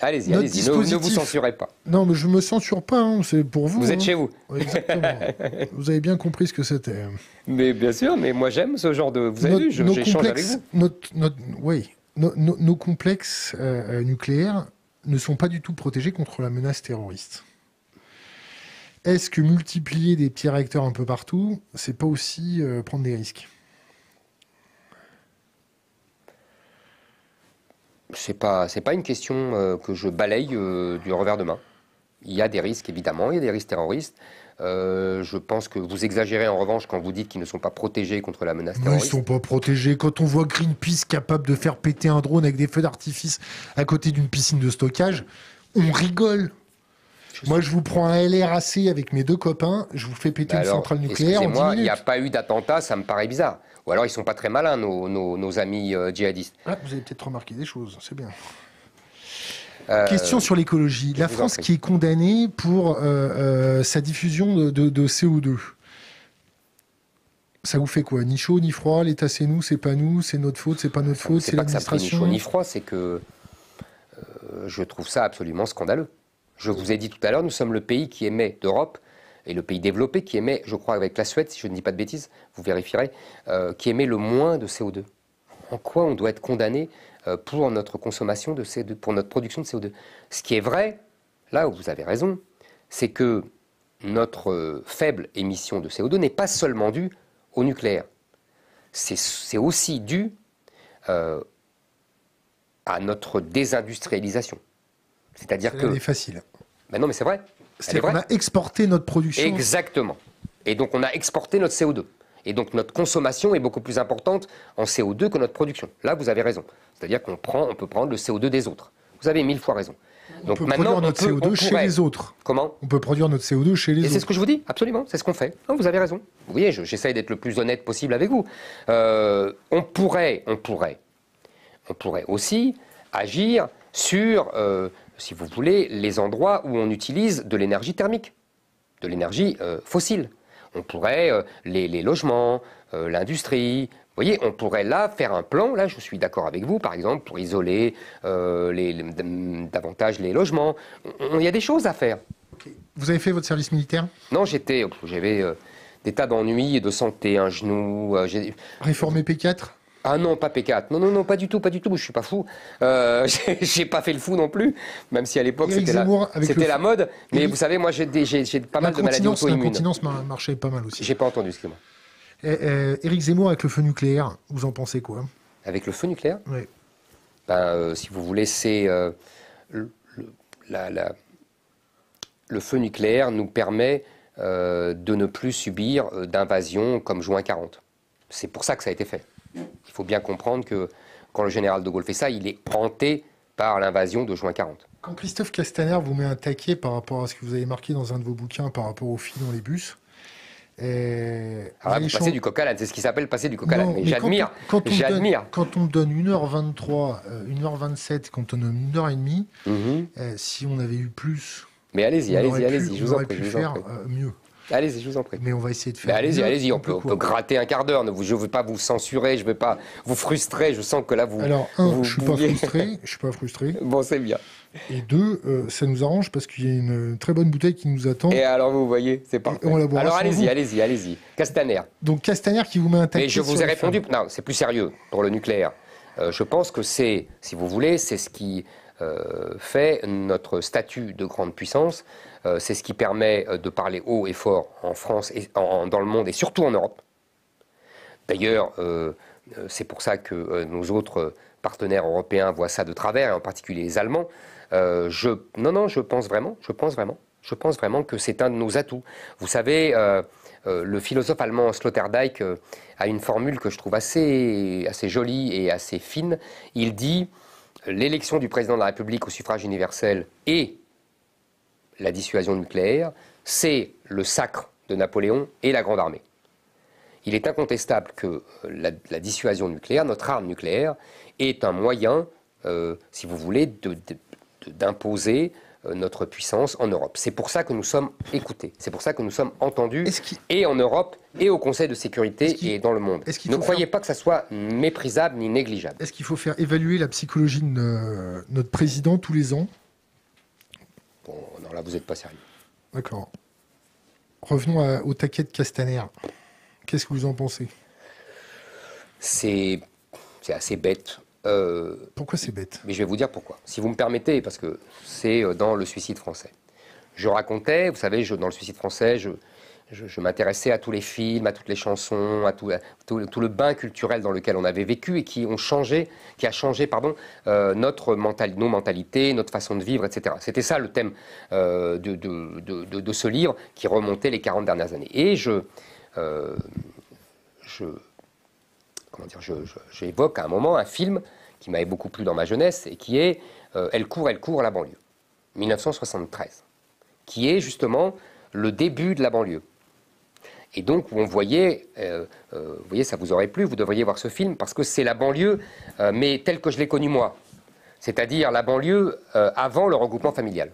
B: Allez-y, ne vous censurez pas.
A: Non, mais je me censure pas, hein, c'est pour vous.
B: Vous êtes chez vous.
A: Exactement. Vous avez bien compris ce que c'était.
B: Mais bien sûr, mais moi j'aime ce genre de... Vous avez vu, j'échange avec vous.
A: Nos complexes nucléaires ne sont pas du tout protégés contre la menace terroriste. Est-ce que multiplier des petits réacteurs un peu partout, c'est pas aussi prendre des risques?
B: C'est pas une question que je balaye du revers de main. Il y a des risques, évidemment, il y a des risques terroristes. Je pense que vous exagérez en revanche quand vous dites qu'ils ne sont pas protégés contre la menace terroriste.
A: Ils ne sont pas protégés. Quand on voit Greenpeace capable de faire péter un drone avec des feux d'artifice à côté d'une piscine de stockage, on rigole. Moi, je vous prends un LRAC avec mes 2 copains, je vous fais péter une centrale nucléaire en 10 minutes.
B: Il n'y a pas eu d'attentat, ça me paraît bizarre. Ou alors ils ne sont pas très malins, nos amis djihadistes.
A: Ah, vous avez peut-être remarqué des choses, c'est bien. Question sur l'écologie. La France qui est condamnée pour sa diffusion de CO2. Ça vous fait quoi? Ni chaud, ni froid? L'État, c'est nous, c'est pas nous, c'est notre faute, c'est pas notre faute, c'est l'administration?
B: C'est pas que ça fait ni chaud ni froid, c'est que je trouve ça absolument scandaleux. Je vous ai dit tout à l'heure, nous sommes le pays qui émet d'Europe, et le pays développé qui émet, je crois avec la Suède, si je ne dis pas de bêtises, vous vérifierez, qui émet le moins de CO2. En quoi on doit être condamné pour notre consommation de CO2, pour notre production de CO2? Ce qui est vrai, là où vous avez raison, c'est que notre faible émission de CO2 n'est pas seulement due au nucléaire. C'est aussi dû à notre désindustrialisation. C'est-à-dire que...
A: C'est facile.
B: Ben non, mais c'est vrai.
A: C'est-à-dire qu'on a exporté notre production.
B: Exactement. Et donc on a exporté notre CO2. Et donc notre consommation est beaucoup plus importante en CO2 que notre production. Là, vous avez raison. C'est-à-dire qu'on peut prendre le CO2 des autres. Vous avez 1000 fois raison.
A: On peut produire notre CO2 chez les autres.
B: Comment?
A: On peut produire notre CO2 chez les autres.
B: Et c'est ce que je vous dis, absolument, c'est ce qu'on fait. Non, vous avez raison. Vous voyez, j'essaye d'être le plus honnête possible avec vous. On pourrait aussi agir sur, si vous voulez, les endroits où on utilise de l'énergie thermique, de l'énergie fossile. On pourrait, les logements, l'industrie, vous voyez, on pourrait là faire un plan, là je suis d'accord avec vous, par exemple, pour isoler davantage les logements. Il y a des choses à faire.
A: Okay. Vous avez fait votre service militaire?
B: Non, j'avais des tas d'ennuis, de santé, un genou.
A: Réformé P4?
B: Ah non, pas P4. Non, pas du tout. Je suis pas fou. J'ai pas fait le fou non plus, même si à l'époque c'était la mode. Mais vous savez, moi j'ai pas mal de maladies auto-immunes.
A: L'incontinence marchait pas mal aussi.
B: J'ai pas entendu, excusez-moi.
A: Éric Zemmour avec le feu nucléaire, vous en pensez quoi?
B: Avec le feu nucléaire?
A: Oui.
B: Si vous voulez, c'est le feu nucléaire nous permet de ne plus subir d'invasion comme juin 40. C'est pour ça que ça a été fait. Il faut bien comprendre que quand le général de Gaulle fait ça, il est hanté par l'invasion de juin 40.
A: Quand Christophe Castaner vous met un taquet par rapport à ce que vous avez marqué dans un de vos bouquins par rapport aux filles dans les bus...
B: vous passez du coq à l'âne, c'est ce qui s'appelle passer du coq à l'âne. Mais j'admire.
A: Quand on me donne 1h23, 1h27, quand on donne 1h30, si on avait eu plus...
B: Mais allez-y, je vous en prie.
A: Mieux.
B: Allez-y, je vous en prie.
A: Mais on va essayer de faire.
B: Allez-y, on peut gratter un quart d'heure. Je ne veux pas vous censurer, je ne veux pas vous frustrer. Je sens que là, vous.
A: Alors, je ne suis pas frustré.
B: Bon, c'est bien.
A: Et deux, ça nous arrange parce qu'il y a une très bonne bouteille qui nous attend.
B: Et alors, vous voyez, c'est parfait. Alors, allez-y. Castaner.
A: Donc, Castaner qui vous met un taquet.
B: Mais je vous ai répondu. Non, c'est plus sérieux pour le nucléaire. Je pense que c'est, si vous voulez, c'est ce qui fait notre statut de grande puissance. C'est ce qui permet de parler haut et fort en France, et dans le monde et surtout en Europe. D'ailleurs, c'est pour ça que nos autres partenaires européens voient ça de travers, et en particulier les Allemands. Je pense vraiment que c'est un de nos atouts. Vous savez, le philosophe allemand Sloterdijk a une formule que je trouve assez jolie et assez fine. Il dit « L'élection du président de la République au suffrage universel et la dissuasion nucléaire, c'est le sacre de Napoléon et la Grande Armée. » Il est incontestable que la dissuasion nucléaire, notre arme nucléaire, est un moyen, si vous voulez, d'imposer notre puissance en Europe. C'est pour ça que nous sommes écoutés, c'est pour ça que nous sommes entendus, et en Europe, et au Conseil de sécurité, et dans le monde. Ne croyez pas que ça soit méprisable ni négligeable.
A: Est-ce qu'il faut faire évaluer la psychologie de notre président tous les ans?
B: Bon, non, là, vous n'êtes pas sérieux.
A: D'accord. Revenons au taquet de Castaner. Qu'est-ce que vous en pensez?
B: C'est assez bête.
A: Pourquoi c'est bête?
B: Mais je vais vous dire pourquoi. Si vous me permettez, parce que c'est dans Le Suicide français. Je racontais, vous savez, dans Le Suicide français, je m'intéressais à tous les films, à toutes les chansons, à tout le bain culturel dans lequel on avait vécu et qui a changé nos mentalités, notre façon de vivre, etc. C'était ça le thème de ce livre qui remontait les 40 dernières années. Et j'évoque à un moment un film qui m'avait beaucoup plu dans ma jeunesse et qui est Elle court, la banlieue, 1973, qui est justement le début de la banlieue. Et donc, où on voyait, vous voyez, ça vous aurait plu, vous devriez voir ce film, parce que c'est la banlieue, mais telle que je l'ai connue moi. C'est-à-dire la banlieue avant le regroupement familial.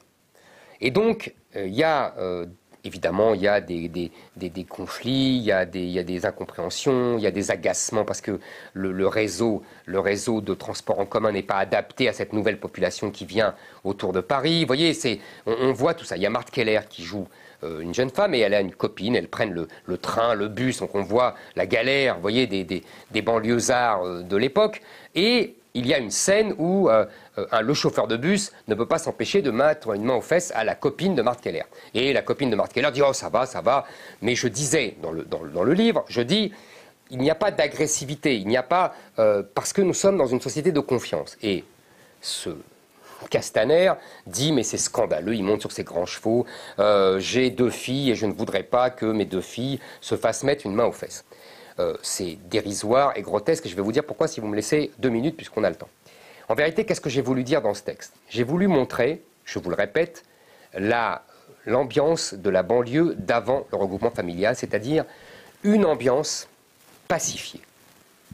B: Et donc, il y a... évidemment, il y a des conflits, il y a des incompréhensions, il y a des agacements parce que le réseau de transport en commun n'est pas adapté à cette nouvelle population qui vient autour de Paris. Vous voyez, on voit tout ça. Il y a Marthe Keller qui joue une jeune femme et elle a une copine, elles prennent le train, le bus, donc on voit la galère, vous voyez, des banlieusards de l'époque. Et il y a une scène où le chauffeur de bus ne peut pas s'empêcher de mettre une main aux fesses à la copine de Marthe Keller. Et la copine de Marthe Keller dit « Oh, ça va ». Mais je disais dans le livre, je dis « Il n'y a pas d'agressivité, il n'y a pas... parce que nous sommes dans une société de confiance. » Et ce Castaner dit « Mais c'est scandaleux, il monte sur ses grands chevaux. J'ai 2 filles et je ne voudrais pas que mes 2 filles se fassent mettre une main aux fesses. » C'est dérisoire et grotesque, et je vais vous dire pourquoi si vous me laissez 2 minutes, puisqu'on a le temps. En vérité, qu'est-ce que j'ai voulu dire dans ce texte? J'ai voulu montrer je vous le répète, l'ambiance de la banlieue d'avant le regroupement familial, c'est-à-dire une ambiance pacifiée.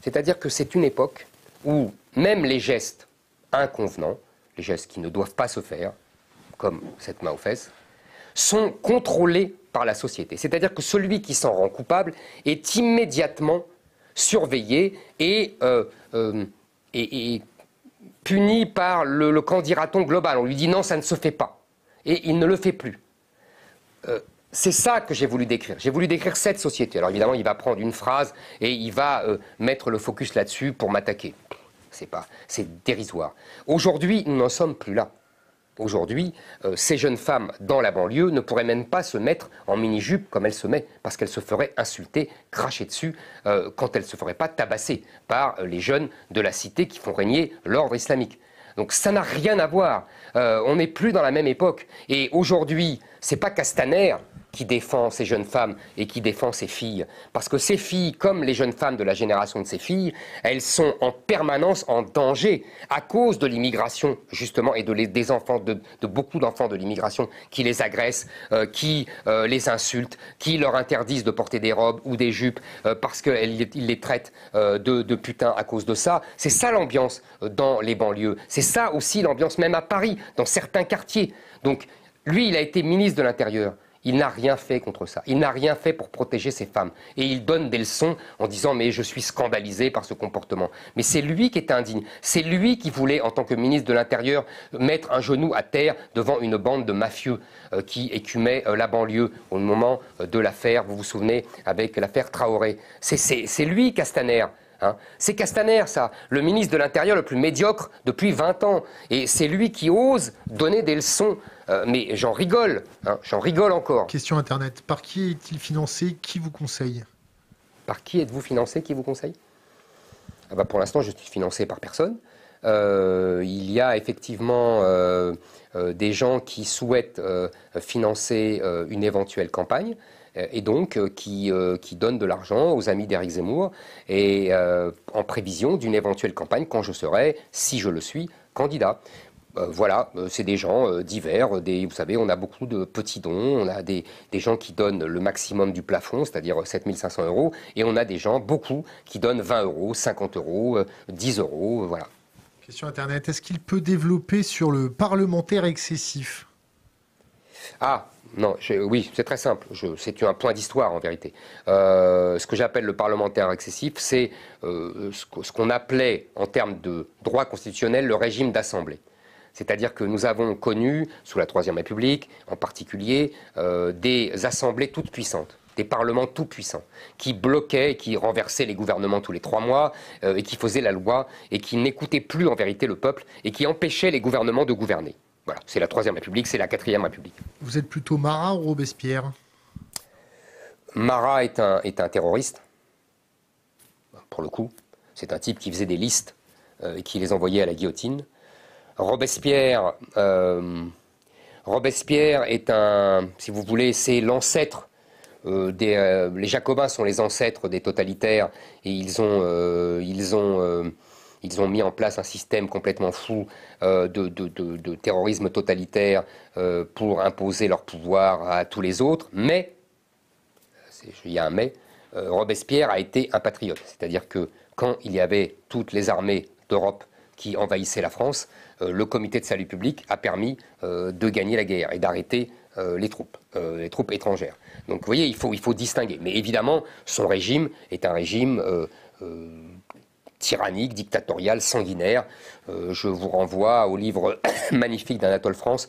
B: C'est-à-dire que c'est une époque où même les gestes inconvenants, les gestes qui ne doivent pas se faire, comme cette main aux fesses, sont contrôlés par la société. C'est-à-dire que celui qui s'en rend coupable est immédiatement surveillé et puni par le qu'en dira-t-on global. On lui dit non, ça ne se fait pas. Et il ne le fait plus. C'est ça que j'ai voulu décrire. J'ai voulu décrire cette société. Alors évidemment, il va prendre une phrase et il va mettre le focus là-dessus pour m'attaquer. C'est dérisoire. Aujourd'hui, nous n'en sommes plus là. Aujourd'hui, ces jeunes femmes dans la banlieue ne pourraient même pas se mettre en mini-jupe comme elles se mettent, parce qu'elles se feraient insulter, cracher dessus, quand elles ne se feraient pas tabasser par les jeunes de la cité qui font régner l'ordre islamique. Donc ça n'a rien à voir. On n'est plus dans la même époque. Et aujourd'hui, c'est pas Castaner qui défend ces jeunes femmes et qui défend ces filles. Parce que ces filles, comme les jeunes femmes de la génération de ces filles, elles sont en permanence en danger à cause de l'immigration, justement, et des enfants, de beaucoup d'enfants de l'immigration qui les agressent, qui les insultent, qui leur interdisent de porter des robes ou des jupes parce qu'ils les traitent de putains à cause de ça. C'est ça l'ambiance dans les banlieues. C'est ça aussi l'ambiance même à Paris, dans certains quartiers. Donc, lui, il a été ministre de l'Intérieur. Il n'a rien fait contre ça. Il n'a rien fait pour protéger ces femmes. Et il donne des leçons en disant « mais je suis scandalisé par ce comportement ». Mais c'est lui qui était indigne. C'est lui qui voulait, en tant que ministre de l'Intérieur, mettre un genou à terre devant une bande de mafieux qui écumaient la banlieue au moment de l'affaire, vous vous souvenez, avec l'affaire Traoré. C'est lui, Castaner. Hein. C'est Castaner, ça, le ministre de l'Intérieur le plus médiocre depuis 20 ans. Et c'est lui qui ose donner des leçons. Mais j'en rigole, hein, j'en rigole encore.
A: Question Internet. Par qui est-il financé? Qui vous conseille?
B: Par qui êtes-vous financé? Qui vous conseille? Pour l'instant, je suis financé par personne. Il y a effectivement des gens qui souhaitent financer une éventuelle campagne. Et donc qui donne de l'argent aux amis d'Éric Zemmour et en prévision d'une éventuelle campagne quand je serai, si je le suis, candidat. Voilà, c'est des gens divers, vous savez, on a beaucoup de petits dons, on a des gens qui donnent le maximum du plafond, c'est-à-dire 7 500 €, et on a des gens, beaucoup, qui donnent 20 €, 50 €, 10 €, voilà.
A: Question Internet, est-ce qu'il peut développer sur le parlementaire excessif?
B: Ah non, oui, c'est très simple. C'est un point d'histoire en vérité. Ce que j'appelle le parlementaire excessif, c'est ce qu'on appelait en termes de droit constitutionnel le régime d'assemblée. C'est-à-dire que nous avons connu, sous la Troisième République en particulier, des assemblées toutes puissantes, des parlements tout puissants, qui bloquaient, qui renversaient les gouvernements tous les 3 mois, et qui faisaient la loi, et qui n'écoutaient plus en vérité le peuple, et qui empêchaient les gouvernements de gouverner. Voilà, c'est la Troisième République, c'est la Quatrième République.
A: Vous êtes plutôt Marat ou Robespierre?
B: Marat est un terroriste, pour le coup. C'est un type qui faisait des listes et qui les envoyait à la guillotine. Robespierre est si vous voulez, c'est l'ancêtre les Jacobins sont les ancêtres des totalitaires et ils ont mis en place un système complètement fou de terrorisme totalitaire pour imposer leur pouvoir à tous les autres. Mais, il y a un mais, Robespierre a été un patriote. C'est-à-dire que quand il y avait toutes les armées d'Europe qui envahissaient la France, le comité de salut public a permis de gagner la guerre et d'arrêter les troupes étrangères. Donc vous voyez, il faut distinguer. Mais évidemment, son régime est un régime tyrannique, dictatorial, sanguinaire. Je vous renvoie au livre magnifique d'Anatole France,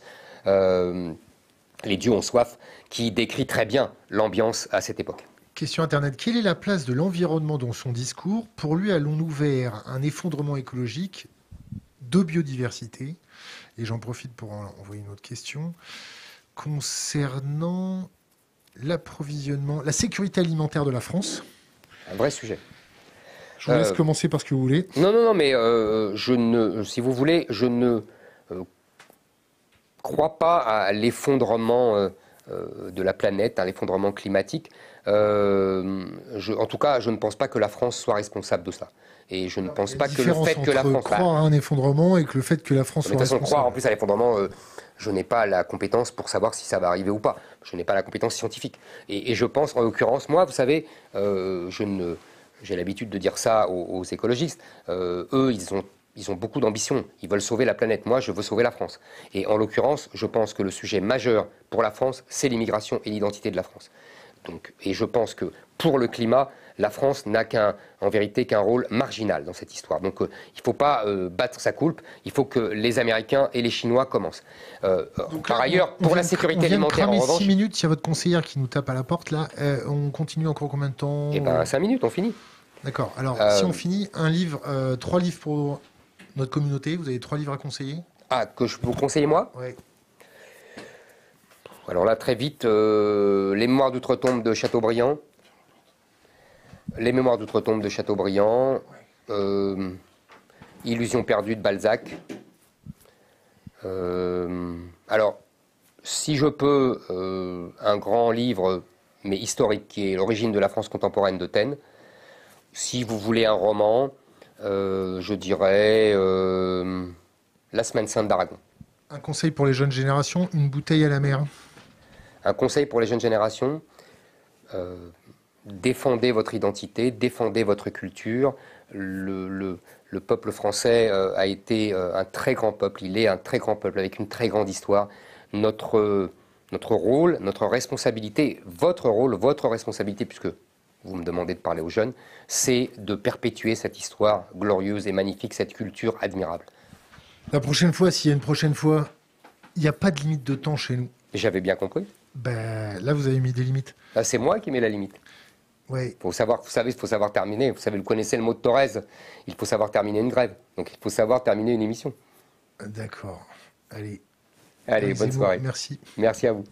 B: Les dieux ont soif, qui décrit très bien l'ambiance à cette époque.
A: Question Internet. Quelle est la place de l'environnement dans son discours? Pour lui, allons-nous vers un effondrement écologique, de biodiversité? Et j'en profite pour envoyer une autre question. Concernant l'approvisionnement, la sécurité alimentaire de la France.
B: Un vrai sujet.
A: Je vous laisse commencer par ce que vous voulez.
B: Non, mais si vous voulez, je ne crois pas à l'effondrement de la planète, à l'effondrement climatique. En tout cas, je ne pense pas que la France soit responsable de ça. Et je ne pense pas que le fait que la France...
A: croire à un effondrement et que le fait que la France soit responsable.
B: De toute façon, croire en plus à l'effondrement, je n'ai pas la compétence pour savoir si ça va arriver ou pas. Je n'ai pas la compétence scientifique. Et je pense, en l'occurrence, moi, vous savez, j'ai l'habitude de dire ça aux écologistes. Eux, ils ont beaucoup d'ambition. Ils veulent sauver la planète. Moi, je veux sauver la France. Et en l'occurrence, je pense que le sujet majeur pour la France, c'est l'immigration et l'identité de la France. Et je pense que pour le climat, la France n'a en vérité qu'un rôle marginal dans cette histoire. Donc il ne faut pas battre sa coulpe, il faut que les Américains et les Chinois commencent. Par ailleurs, pour la sécurité alimentaire, en revanche...
A: 6 minutes, il y a votre conseillère qui nous tape à la porte, là. On continue encore combien de temps?
B: Eh bien, 5 minutes, on finit.
A: D'accord. Alors, si on finit, 3 livres pour notre communauté, vous avez 3 livres à conseiller?
B: Ah, que je peux vous conseiller, moi?
A: Oui.
B: Alors là, très vite, Les Mémoires d'Outre-Tombe de Chateaubriand. Les Mémoires d'Outre-Tombe de Chateaubriand. Illusion perdue de Balzac. Alors, si je peux, un grand livre, mais historique, qui est L'origine de la France contemporaine de Taine. Si vous voulez un roman, je dirais La Semaine sainte d'Aragon.
A: Un conseil pour les jeunes générations, une bouteille à la mer.
B: Un conseil pour les jeunes générations, défendez votre identité, défendez votre culture. Le peuple français a été un très grand peuple, il est un très grand peuple avec une très grande histoire. Notre rôle, notre responsabilité, votre rôle, votre responsabilité, puisque vous me demandez de parler aux jeunes, c'est de perpétuer cette histoire glorieuse et magnifique, cette culture admirable.
A: La prochaine fois, s'il y a une prochaine fois, il n'y a pas de limite de temps chez nous.
B: J'avais bien compris.
A: Ben, là, vous avez mis des limites.
B: Là, c'est moi qui mets la limite.
A: Ouais.
B: Vous savez, il faut savoir terminer. Vous savez, vous connaissez le mot de Thorez. Il faut savoir terminer une grève. Donc, il faut savoir terminer une émission.
A: D'accord. Allez.
B: Allez, bonne soirée.
A: Merci.
B: Merci à vous.